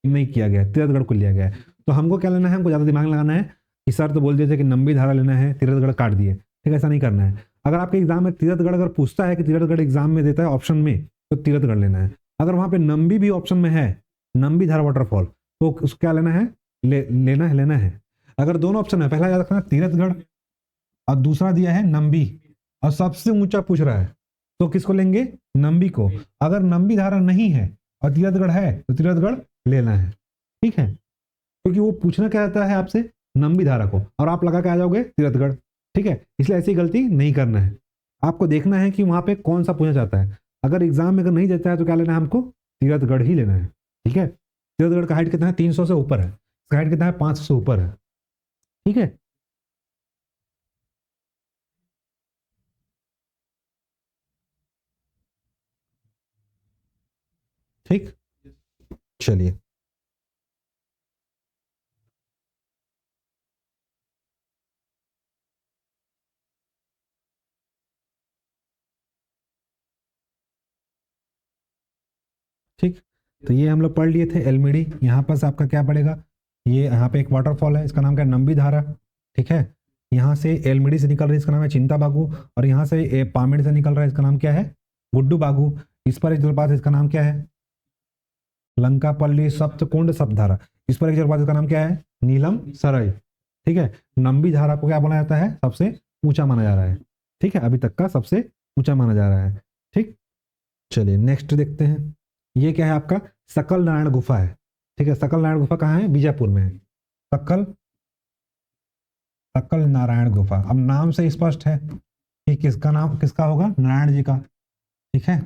नहीं किया गया, तीरथगढ़ को लिया गया है। तो हमको क्या लेना है, हमको ज्यादा दिमाग लगाना है कि सर तो बोल दिए थे कि नंबी धारा लेना है, तीरथगढ़ काट दिए। ठीक है, ऐसा नहीं करना है। अगर आपके एग्जाम में तीरथगढ़ अगर पूछता है कि तीरथगढ़ एग्जाम में देता है ऑप्शन में, तो तीरथगढ़ लेना है। अगर वहां पे नंबी भी ऑप्शन में है, नंबी धारा वाटरफॉल, तो उसको क्या लेना है, लेना है। अगर दोनों ऑप्शन है, पहला याद रखना तीरथगढ़ और दूसरा दिया है नंबी, और सबसे ऊंचा पूछ रहा है, तो किसको लेंगे, नंबी को। अगर नंबी धारा नहीं है और तीरथगढ़ है तो तीरथगढ़ लेना है। ठीक है, क्योंकि वो पूछना क्या रहता है आपसे, नंबी धारा को, और आप लगा के आ जाओगे तीरथगढ़। ठीक है, इसलिए ऐसी गलती नहीं करना है। आपको देखना है कि वहां पे कौन सा पूछना चाहता है। अगर एग्जाम में अगर नहीं देता है तो क्या लेना है, हमको तीरथगढ़ ही लेना है। ठीक है, तीरथगढ़ का हाइट कितना है, 300 से ऊपर है, इसका हाइट कितना है, 500 से ऊपर है। ठीक है, ठीक, चलिए। ठीक, तो ये हम लोग पढ़ लिए थे एलमीडी। यहाँ पर से आपका क्या पड़ेगा, ये यहाँ पे एक वाटरफॉल है, इसका नाम क्या है, नंबी धारा। ठीक है, यहाँ से एलमीडी से निकल रही है, इसका नाम है चिंता बागू, और यहाँ से पामेड़ से निकल रहा है, इसका नाम क्या है, गुड्डू बागू। इस पर एक जलप्रपात है, इसका नाम क्या है, लंकापल्ली सप्तकुंड सप्तधारा। इस पर एक जलप्रपात, इसका नाम क्या है, नीलम सराय। ठीक है, नंबी धारा को क्या बोला जाता है, सबसे ऊंचा माना जा रहा है। ठीक है, अभी तक का सबसे ऊंचा माना जा रहा है। ठीक, चलिए नेक्स्ट देखते हैं। ये क्या है आपका, सकल नारायण गुफा है। ठीक है, सकल नारायण गुफा कहाँ है, बीजापुर में है। सकल, सकल नारायण गुफा, अब नाम से स्पष्ट है कि किसका नाम, किसका होगा, नारायण जी का। ठीक है,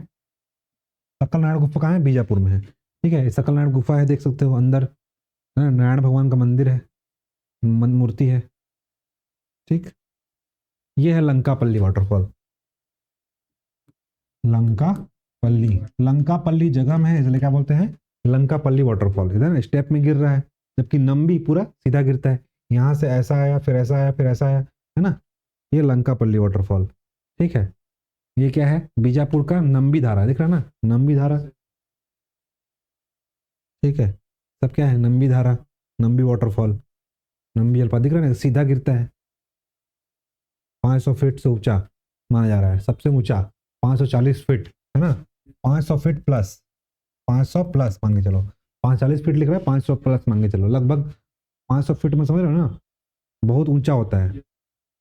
सकल नारायण गुफा कहाँ है, बीजापुर में है। ठीक है, सकल नारायण गुफा है, देख सकते हो अंदर नारायण भगवान का मंदिर है, मूर्ति है। ठीक, ये है लंकापल्ली वाटरफॉल, लंका पल्ली, लंका पल्ली जगह में है इसलिए क्या बोलते हैं, लंका पल्ली वाटरफॉल। इधर स्टेप में गिर रहा है, जबकि नंबी पूरा सीधा गिरता है, यहाँ से ऐसा आया फिर ऐसा आया फिर ऐसा आया, है ना, ये लंका पल्ली वाटरफॉल। ठीक है, ये क्या है, बीजापुर का नंबी धारा, दिख रहा है ना, नंबी धारा। ठीक है, सब क्या है, नंबी धारा, नंबी वाटरफॉल, नंबी जलप्रपात, दिख रहा है ना, सीधा गिरता है, 500 फीट से ऊंचा माना जा रहा है, सबसे ऊंचा 540 फीट, है ना, 500 फीट प्लस, 500 प्लस मान के चलो, 540 फीट लिख रहा है, 500 प्लस मान के चलो, लगभग 500 फीट में, समझ रहे हो ना, बहुत ऊंचा होता है।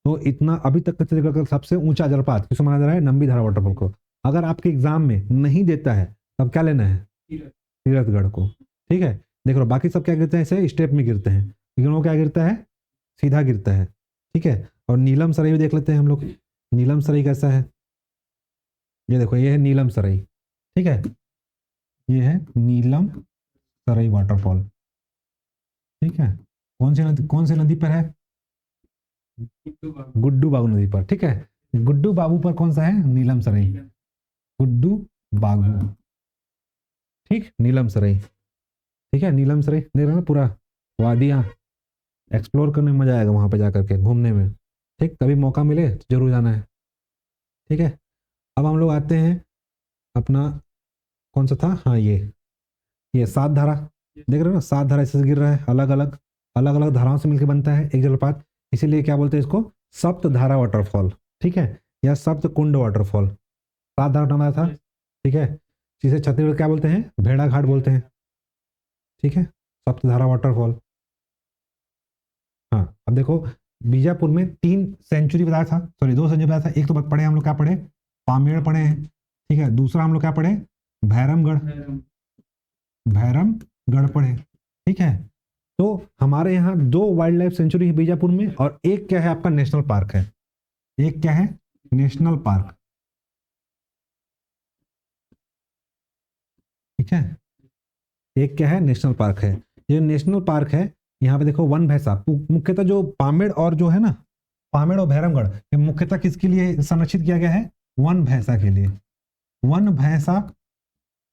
तो इतना अभी तक का छत्तीसगढ़ का सबसे ऊंचा जलपात किसको माना जा रहा है, नंबी धारा वाटरफॉल को। अगर आपके एग्जाम में नहीं देता है तब क्या लेना है, तीरथगढ़ को। ठीक है, देख लो बाकी सब क्या गिरते हैं, ऐसे स्टेप में गिरते हैं, लेकिन वो क्या गिरता है, सीधा गिरता है। ठीक है, और नीलम सराई भी देख लेते हैं हम लोग, नीलम सराई कैसा है, ये देखो, ये है नीलम सराई। ठीक है, ये है नीलम सराई वाटरफॉल। ठीक है, कौन सी नदी पर है, गुड्डू बाबू नदी पर। ठीक है, गुड्डू बाबू पर कौन सा है, नीलम सराई, गुड्डू बाबू। ठीक, नीलम सराई। ठीक है, नीलम सराई देख रहे हो ना, पूरा वादियाँ एक्सप्लोर करने में मजा आएगा वहां पे जाकर के घूमने में। ठीक, कभी मौका मिले तो जरूर जाना है। ठीक है, अब हम लोग आते हैं अपना, कौन सा था, हाँ ये सात धारा, देख रहे हो ना, सात धारा इससे गिर रहा है, अलग अलग धाराओं से मिलकर बनता है एक जलपात, इसीलिए क्या बोलते हैं इसको, सप्त धारा वाटरफॉल। ठीक है, या सप्त कुंड वाटरफॉल, सात धारा नाम आया था। ठीक है, जिसे छत्तीसगढ़ क्या बोलते हैं, भेड़ा घाट बोलते हैं। ठीक है, सप्त धारा वाटरफॉल। हाँ, अब देखो, बीजापुर में 3 सेंचुरी बताया था, सॉरी 2 सेंचुरी बताया था, एक तो पढ़े हम लोग, क्या पढ़े, पामेड़ पढ़े हैं। ठीक है, दूसरा हम लोग क्या पढ़े, भैरमगढ़, भैरमगढ़ पढ़े। ठीक है, तो हमारे यहाँ 2 वाइल्ड लाइफ सेंचुरी है बीजापुर में, और एक क्या है आपका, नेशनल पार्क है, एक क्या है, नेशनल पार्क। ठीक है, एक क्या है, नेशनल पार्क है। ये नेशनल पार्क है, यहाँ पे देखो वन भैंसा, मुख्यतः जो पामेड़ और जो है ना, पामेड़ और भैरमगढ़, ये मुख्यतः किसके लिए संरक्षित किया गया है, वन भैंसा के लिए, वन भैंसा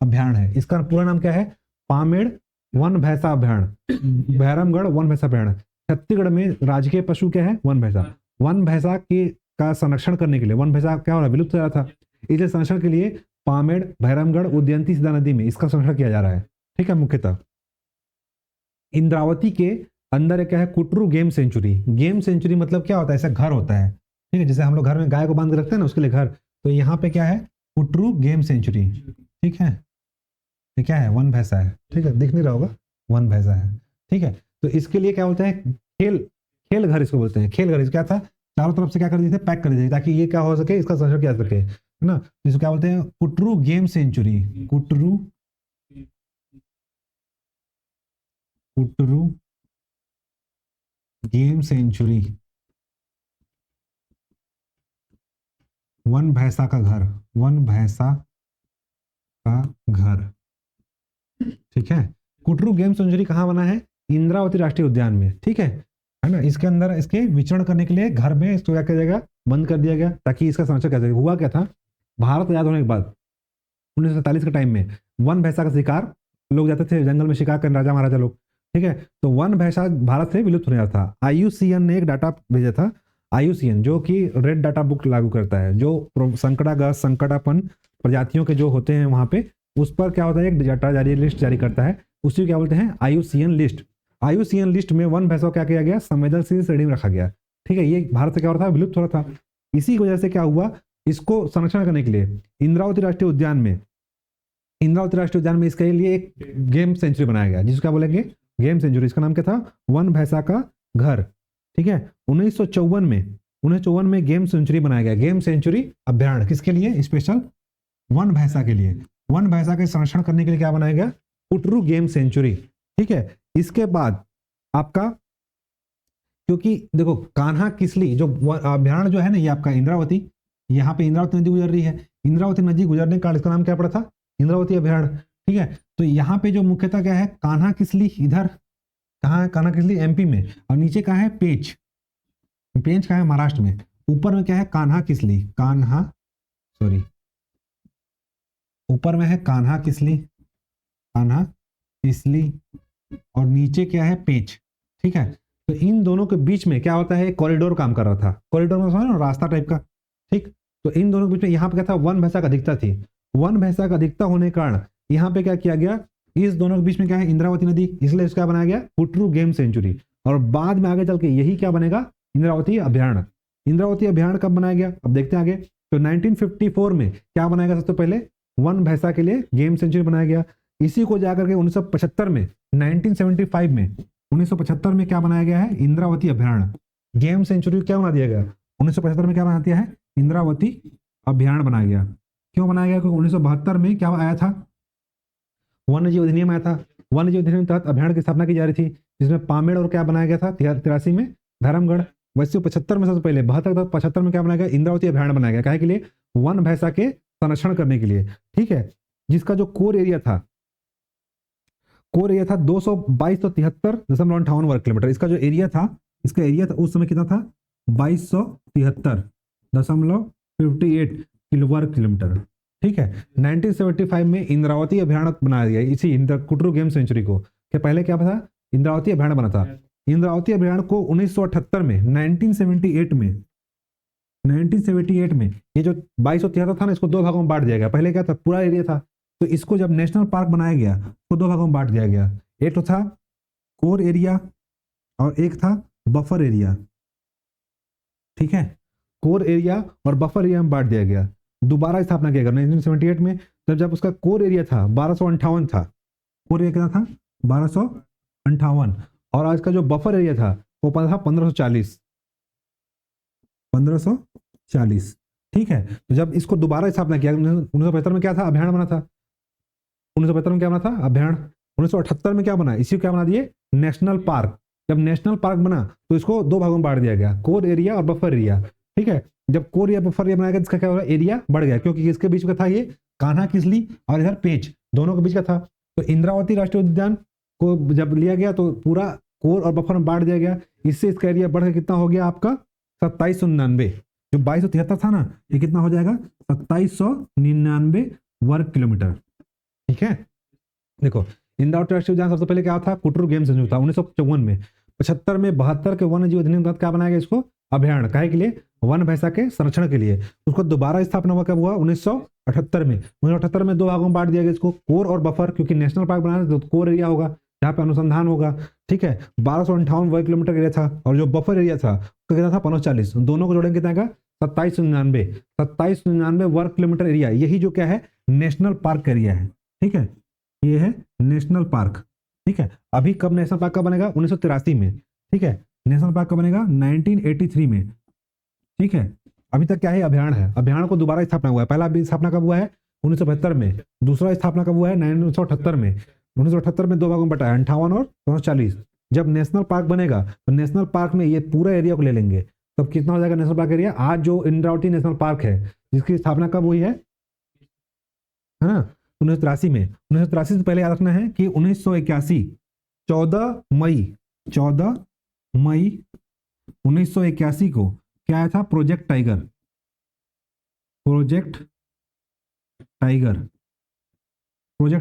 अभ्यारण्य है। इसका पूरा नाम क्या है, पामेड़ वन भैंसा अभ्यारण्य, भैरमगढ़ वन भैंसा अभ्यारण्य। छत्तीसगढ़ में राजकीय पशु क्या है, वन भैंसा। वन भैंसा के का संरक्षण करने के लिए, वन भैंसा क्या हो रहा है, विलुप्त हो रहा था, इसलिए संरक्षण के लिए पामेड़, भैरमगढ़, उदयंती सीधा नदी में इसका संरक्षण किया जा रहा है। ठीक है, मुख्यतः इंद्रावती के अंदर क्या है, Kutru game sanctuary. Game sanctuary मतलब क्या होता है, ऐसा घर होता है। ठीक है, जैसे हम लोग घर में गाय को बांध के रखते हैं ना, उसके लिए घर, तो यहाँ पे क्या है, कुटरू गेम सेंचुरी। ठीक है, ये क्या है, वन भैंसा है। ठीक है, दिख नहीं रहा होगा, वन भैंसा है। ठीक है, तो इसके लिए क्या होता है, खेल खेल घर इसको बोलते हैं, खेल घर। इसको क्या था, चारों तरफ से क्या कर दिए थे, पैक कर दिए थे, ताकि ये क्या हो सके, इसका संरक्षण किया जा सके, है ना। इसको क्या बोलते हैं, Kutru game sanctuary, Kutru Kutru game sanctuary, one भैंसा का घर, वन भैंसा का घर। ठीक है, कुटरू गेम सेंचुरी कहाँ बना है, इंद्रावती राष्ट्रीय उद्यान में। ठीक है ना, इसके अंदर इसके विचरण करने के लिए घर में इसको क्या किया जाएगा, बंद कर दिया गया, ताकि इसका संरक्षण कैसे। हुआ क्या था, भारत आजाद होने के बाद 1947 के टाइम में वन भैंसा का शिकार, लोग जाते थे जंगल में शिकार करने, राजा महाराजा लोग। ठीक है, तो वन भैंसा भारत से विलुप्त होने वाला था। आईयूसीएन ने एक डाटा भेजा था, आईयूसीएन जो कि रेड डाटा बुक लागू करता है, जो संकटाग्रस्त संकटापन प्रजातियों के जो होते हैं वहां पे, उस पर क्या होता है, एक डाटा जारी लिस्ट जारी करता है, उसी को क्या बोलते हैं, आईयूसीएन लिस्ट। आईयूसीएन लिस्ट में वन भैंसा क्या किया गया, संवेदनशील श्रेणी में रखा गया। ठीक है, ये भारत से क्या हो रहा था, विलुप्त हो रहा था। इसी की वजह से क्या हुआ, इसको संरक्षण करने के लिए इंद्रावती राष्ट्रीय उद्यान में, इंद्रावती राष्ट्रीय उद्यान में इसके लिए एक गेम सेंचुरी बनाया गया, जिसको क्या बोलेंगे, गेम सेंचुरी। इसका नाम क्या था, वन भैंसा का घर। ठीक है, 1954 में गेम सेंचुरी बनाया गया, गेम सेंचुरी अभ्यारण्य, किसके लिए, स्पेशल वन भैंसा के लिए। वन भैंसा के संरक्षण करने के लिए क्या बनाया गया, कुटरू गेम सेंचुरी। ठीक है, इसके बाद आपका, क्योंकि देखो कान्हा किसली जो अभ्यारण्य जो है ना, ये आपका इंद्रावती, यहाँ पे इंद्रावती नदी गुजर रही है, इंद्रावती नदी गुजरने के कारण इसका नाम क्या पड़ा था, इंद्रावती अभ्यारण्य। ठीक है, तो यहाँ पे जो मुख्यतः क्या है, कान्हा किसली, इधर कहाँ है, कान्हा किसली एमपी में, और नीचे कहाँ है, पेंच, पेंच कहाँ है, महाराष्ट्र में, ऊपर में क्या है, कान्हा किसली, कान्हा, सॉरी ऊपर में है कान्हा किसली, कान्हा किसली, और नीचे क्या है, पेंच। ठीक है, तो इन दोनों के बीच में क्या होता है, कॉरिडोर काम कर रहा था। कॉरिडोर में समझ रहे हो, रास्ता टाइप का। ठीक, तो इन दोनों के बीच में यहाँ पे क्या था, वन भैंसा का अधिकता थी। वन भैंसा का अधिकता होने के कारण यहाँ पे क्या किया गया, इस दोनों के बीच में क्या है, इंद्रावती नदी, इसलिए इसका बनाया गया कुटरू गेम सेंचुरी। और बाद में आगे चल के यही क्या बनेगा, इंद्रावती अभ्यारण्य। इंद्रावती अभ्यारण्य कब बनाया गया, अब देखते हैं आगे। तो 1954 में क्या बनाया गया, सबसे पहले वन भैंसा के लिए गेम सेंचुरी बनाया गया। इसी को जाकर के 1975 में, 1975 में, 1975 में क्या बनाया गया है, इंद्रावती अभ्यारण्य। गेम सेंचुरी क्या बना दिया गया, 1975 में क्या बना दिया है, इंद्रावती अभ्यारण्य बनाया गया। क्यों बनाया गया, क्योंकि 1972 में क्या आया था, वन्य जीव अधिनियम आया था। वन्य जीव अधिनियम के तहत अभ्यारण्य की स्थापना की जा रही थी, जिसमें पामेड़ और क्या बनाया गया था 83 में धर्मगढ़। वैसे 75 में, सबसे पहले 72 तक 75 में क्या बनाया गया, इंद्रावती अभ्यारण्य बनाया गया। काहे के लिए, वन भैंसा के संरक्षण करने के लिए। ठीक है, जिसका जो कोर एरिया था, कोर एरिया था 222,73.58 वर्ग किलोमीटर। इसका जो एरिया था, इसका एरिया था उस समय कितना था, 2273.58 वर्ग किलोमीटर। ठीक है, 1975 में इंद्रावती अभ्यारण्य बनाया गया, इसी कुटरू गेम सेंचुरी को। क्या पहले क्या था, इंद्रावती अभ्यारण्य बना था। इंद्रावती अभ्यारण्य को 1978 में, 1978 में ये जो 2273 था ना, इसको दो भागों में बांट दिया गया। पहले क्या था, पूरा एरिया था, तो इसको जब नेशनल पार्क बनाया गया तो दो भागों में बांट दिया गया। एक तो था कोर एरिया और एक था बफर एरिया। ठीक है, कोर एरिया और बफर एरिया में बांट दिया गया। दोबारा स्थापना किया गया 1978 में, जब उसका कोर एरिया था 1258 था। कोर एरिया कितना था, 1258, और आज का जो बफर एरिया था वो था 1540। ठीक है, तो जब इसको दोबारा स्थापना किया 1975 में क्या था, अभ्यारण्य बना था। 1975 में क्या बना था, अभ्यारण्य। 1978 में क्या बना, इसी को क्या बना दिए, नेशनल पार्क। जब नेशनल पार्क बना तो इसको दो भागों में बांट दिया गया, कोर एरिया और बफर एरिया। ठीक है, जब कोर या बफर एरिया बनाया गया, इसका क्या होगा, एरिया बढ़ गया, क्योंकि इसके बीच में था ये कान्हा किसली और इधर पेंच, दोनों के बीच का था। तो इंद्रावती राष्ट्रीय उद्यान को जब लिया गया तो पूरा कोर और बफर में बांट दिया गया। इससे इसका एरिया बढ़कर कितना हो गया आपका, 2799। जो 2273 था ना, ये कितना हो जाएगा, 2799 वर्ग किलोमीटर। ठीक है, देखो इंद्रावती राष्ट्रीय उद्यान सबसे पहले क्या था, कुटरू गेम सेंचुरी था 1954 में। 75 में 72 के वन्य जीव अधिनियम के तहत क्या बनाया गया, इसको अभ्यारण्य। काहे के लिए, वन भैंसा के संरक्षण के लिए। उसको दोबारा स्थापना हुआ कब हुआ, 1978 में। 1978 में दो भागों में बांट दिया गया इसको, कोर और बफर, क्योंकि नेशनल पार्क बनाना तो कोर एरिया होगा जहाँ पे अनुसंधान होगा। ठीक है, 1258 वर्ग किलोमीटर एरिया था, और जो बफर एरिया था उसका कितना था, 540। दोनों को जोड़ेंगे कितना का, 2799 वर्ग किलोमीटर एरिया। यही जो क्या है, नेशनल पार्क एरिया है। ठीक है, ये है नेशनल पार्क। ठीक है, अभी कब नेशनल पार्क कब बनेगा, 1983 में। ठीक है, नेशनल पार्क कब बनेगा, 1983 में। ठीक है, अभी तक क्या है, अभ्यारण्य है। अभ्यारण्य को दोबारा स्थापना हुआ है, पहला स्थापना कब हुआ है, 1972 में। दूसरा स्थापना कब हुआ है, 1978 में। 1978 में दो भागों में बटा है, 58 और 240। जब नेशनल पार्क बनेगा तो नेशनल पार्क में ये पूरा एरिया को ले लेंगे, तब कितना हो जाएगा नेशनल पार्क एरिया। आज जो इंद्रावती नेशनल पार्क है, जिसकी स्थापना कब हुई है ना, 1983 में। 1983 से पहले याद रखना है कि 1981 14 मई 1981 को क्या आया था, प्रोजेक्ट टाइगर। प्रोजेक्ट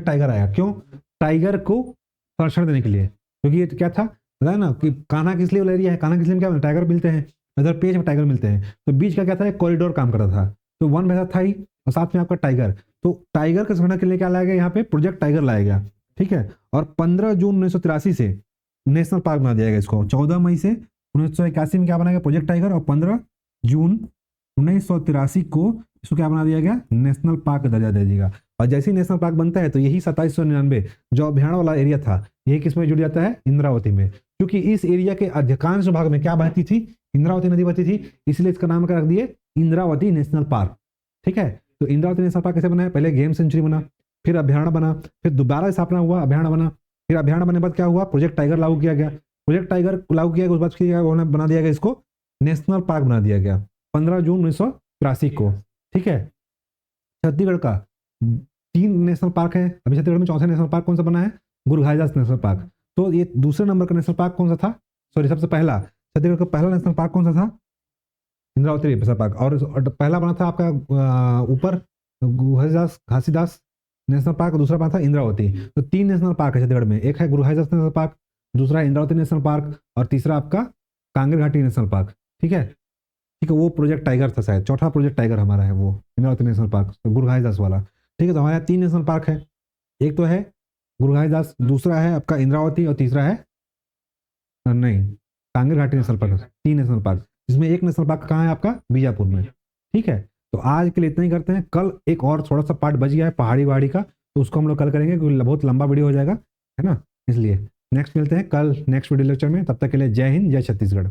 टाइगर आया, क्यों, टाइगर को संरक्षण देने के लिए। क्योंकि ये क्या था, बताया ना कि कान्हा किसली वाला एरिया है, कान्हा किसली में क्या टाइगर मिलते हैं, इधर पेज में टाइगर मिलते हैं, तो बीच का क्या था, कॉरिडोर काम कर रहा था। तो वन भैंसा था ही, और साथ में आपका टाइगर। तो टाइगर के संरक्षण के लिए क्या लाया गया, यहाँ पे प्रोजेक्ट टाइगर लाया गया। ठीक है, और 15 जून 1983 से नेशनल पार्क बना दिया गया इसको। 14 मई से 1981 में क्या बनाया गया, प्रोजेक्ट टाइगर, और 15 जून 1983 को इसको क्या बना दिया गया, नेशनल पार्क का दर्जा दे दिया। और जैसे ही नेशनल पार्क बनता है तो यही 2799 जो अभ्यारण्य वाला एरिया था, यही किसमें जुड़ जाता है, इंद्रावती में। क्योंकि इस एरिया के अधिकांश भाग में क्या बहती थी, इंद्रावती नदी बहती थी, इसलिए इसका नाम क्या रख दिए, इंद्रावती नेशनल पार्क। ठीक है, तो इंद्रावती नेशनल पार्क कैसे बना, पहले गेम सेंचुरी बना, फिर अभ्यारण्य बना, फिर दोबारा स्थापना हुआ, अभ्यारण्य बना, फिर अभ्यारण्य बनने के बाद क्या हुआ, प्रोजेक्ट टाइगर लागू किया गया। प्रोजेक्ट टाइगर लागू किया गया, उस बाद बना दिया गया इसको नेशनल पार्क बना दिया गया 15 जून 1983 को। ठीक है, छत्तीसगढ़ का 3 नेशनल पार्क है। अभी छत्तीसगढ़ में चौथा नेशनल पार्क कौन सा बना है, गुरु घासीदास नेशनल पार्क। तो ये दूसरे नंबर का नेशनल पार्क कौन सा था, सॉरी सबसे पहला छत्तीसगढ़ का पहला नेशनल पार्क कौन सा था, इंद्रावती नेशनल पार्क। और पहला बना था आपका ऊपर घासीदास नेशनल पार्क, दूसरा पार्क था इंद्रावती। तो 3 नेशनल पार्क है छत्तीसगढ़ में, एक है गुरु घासीदास नेशनल पार्क, दूसरा है इंद्रावती नेशनल पार्क, और तीसरा आपका कांगेर घाटी नेशनल पार्क। ठीक है, ठीक है, वो प्रोजेक्ट टाइगर था शायद, चौथा प्रोजेक्ट टाइगर हमारा है वो इंद्रावती नेशनल पार्क, तो गुरु घासीदास वाला। ठीक है, तो हमारे यहाँ 3 नेशनल पार्क है, एक तो है गुरु घासीदास, दूसरा है आपका इंद्रावती, और तीसरा है नहीं, कांगेर घाटी नेशनल पार्क। 3 नेशनल पार्क, जिसमें एक नेशनल पार्क कहाँ है आपका, बीजापुर में। ठीक है, तो आज के लिए इतना ही करते हैं। कल एक और थोड़ा सा पार्ट बच गया है पहाड़ी वहाड़ी का, तो उसको हम लोग कल करेंगे क्योंकि बहुत लंबा वीडियो हो जाएगा, है ना, इसलिए नेक्स्ट मिलते हैं कल नेक्स्ट वीडियो लेक्चर में। तब तक के लिए जय हिंद, जय छत्तीसगढ़।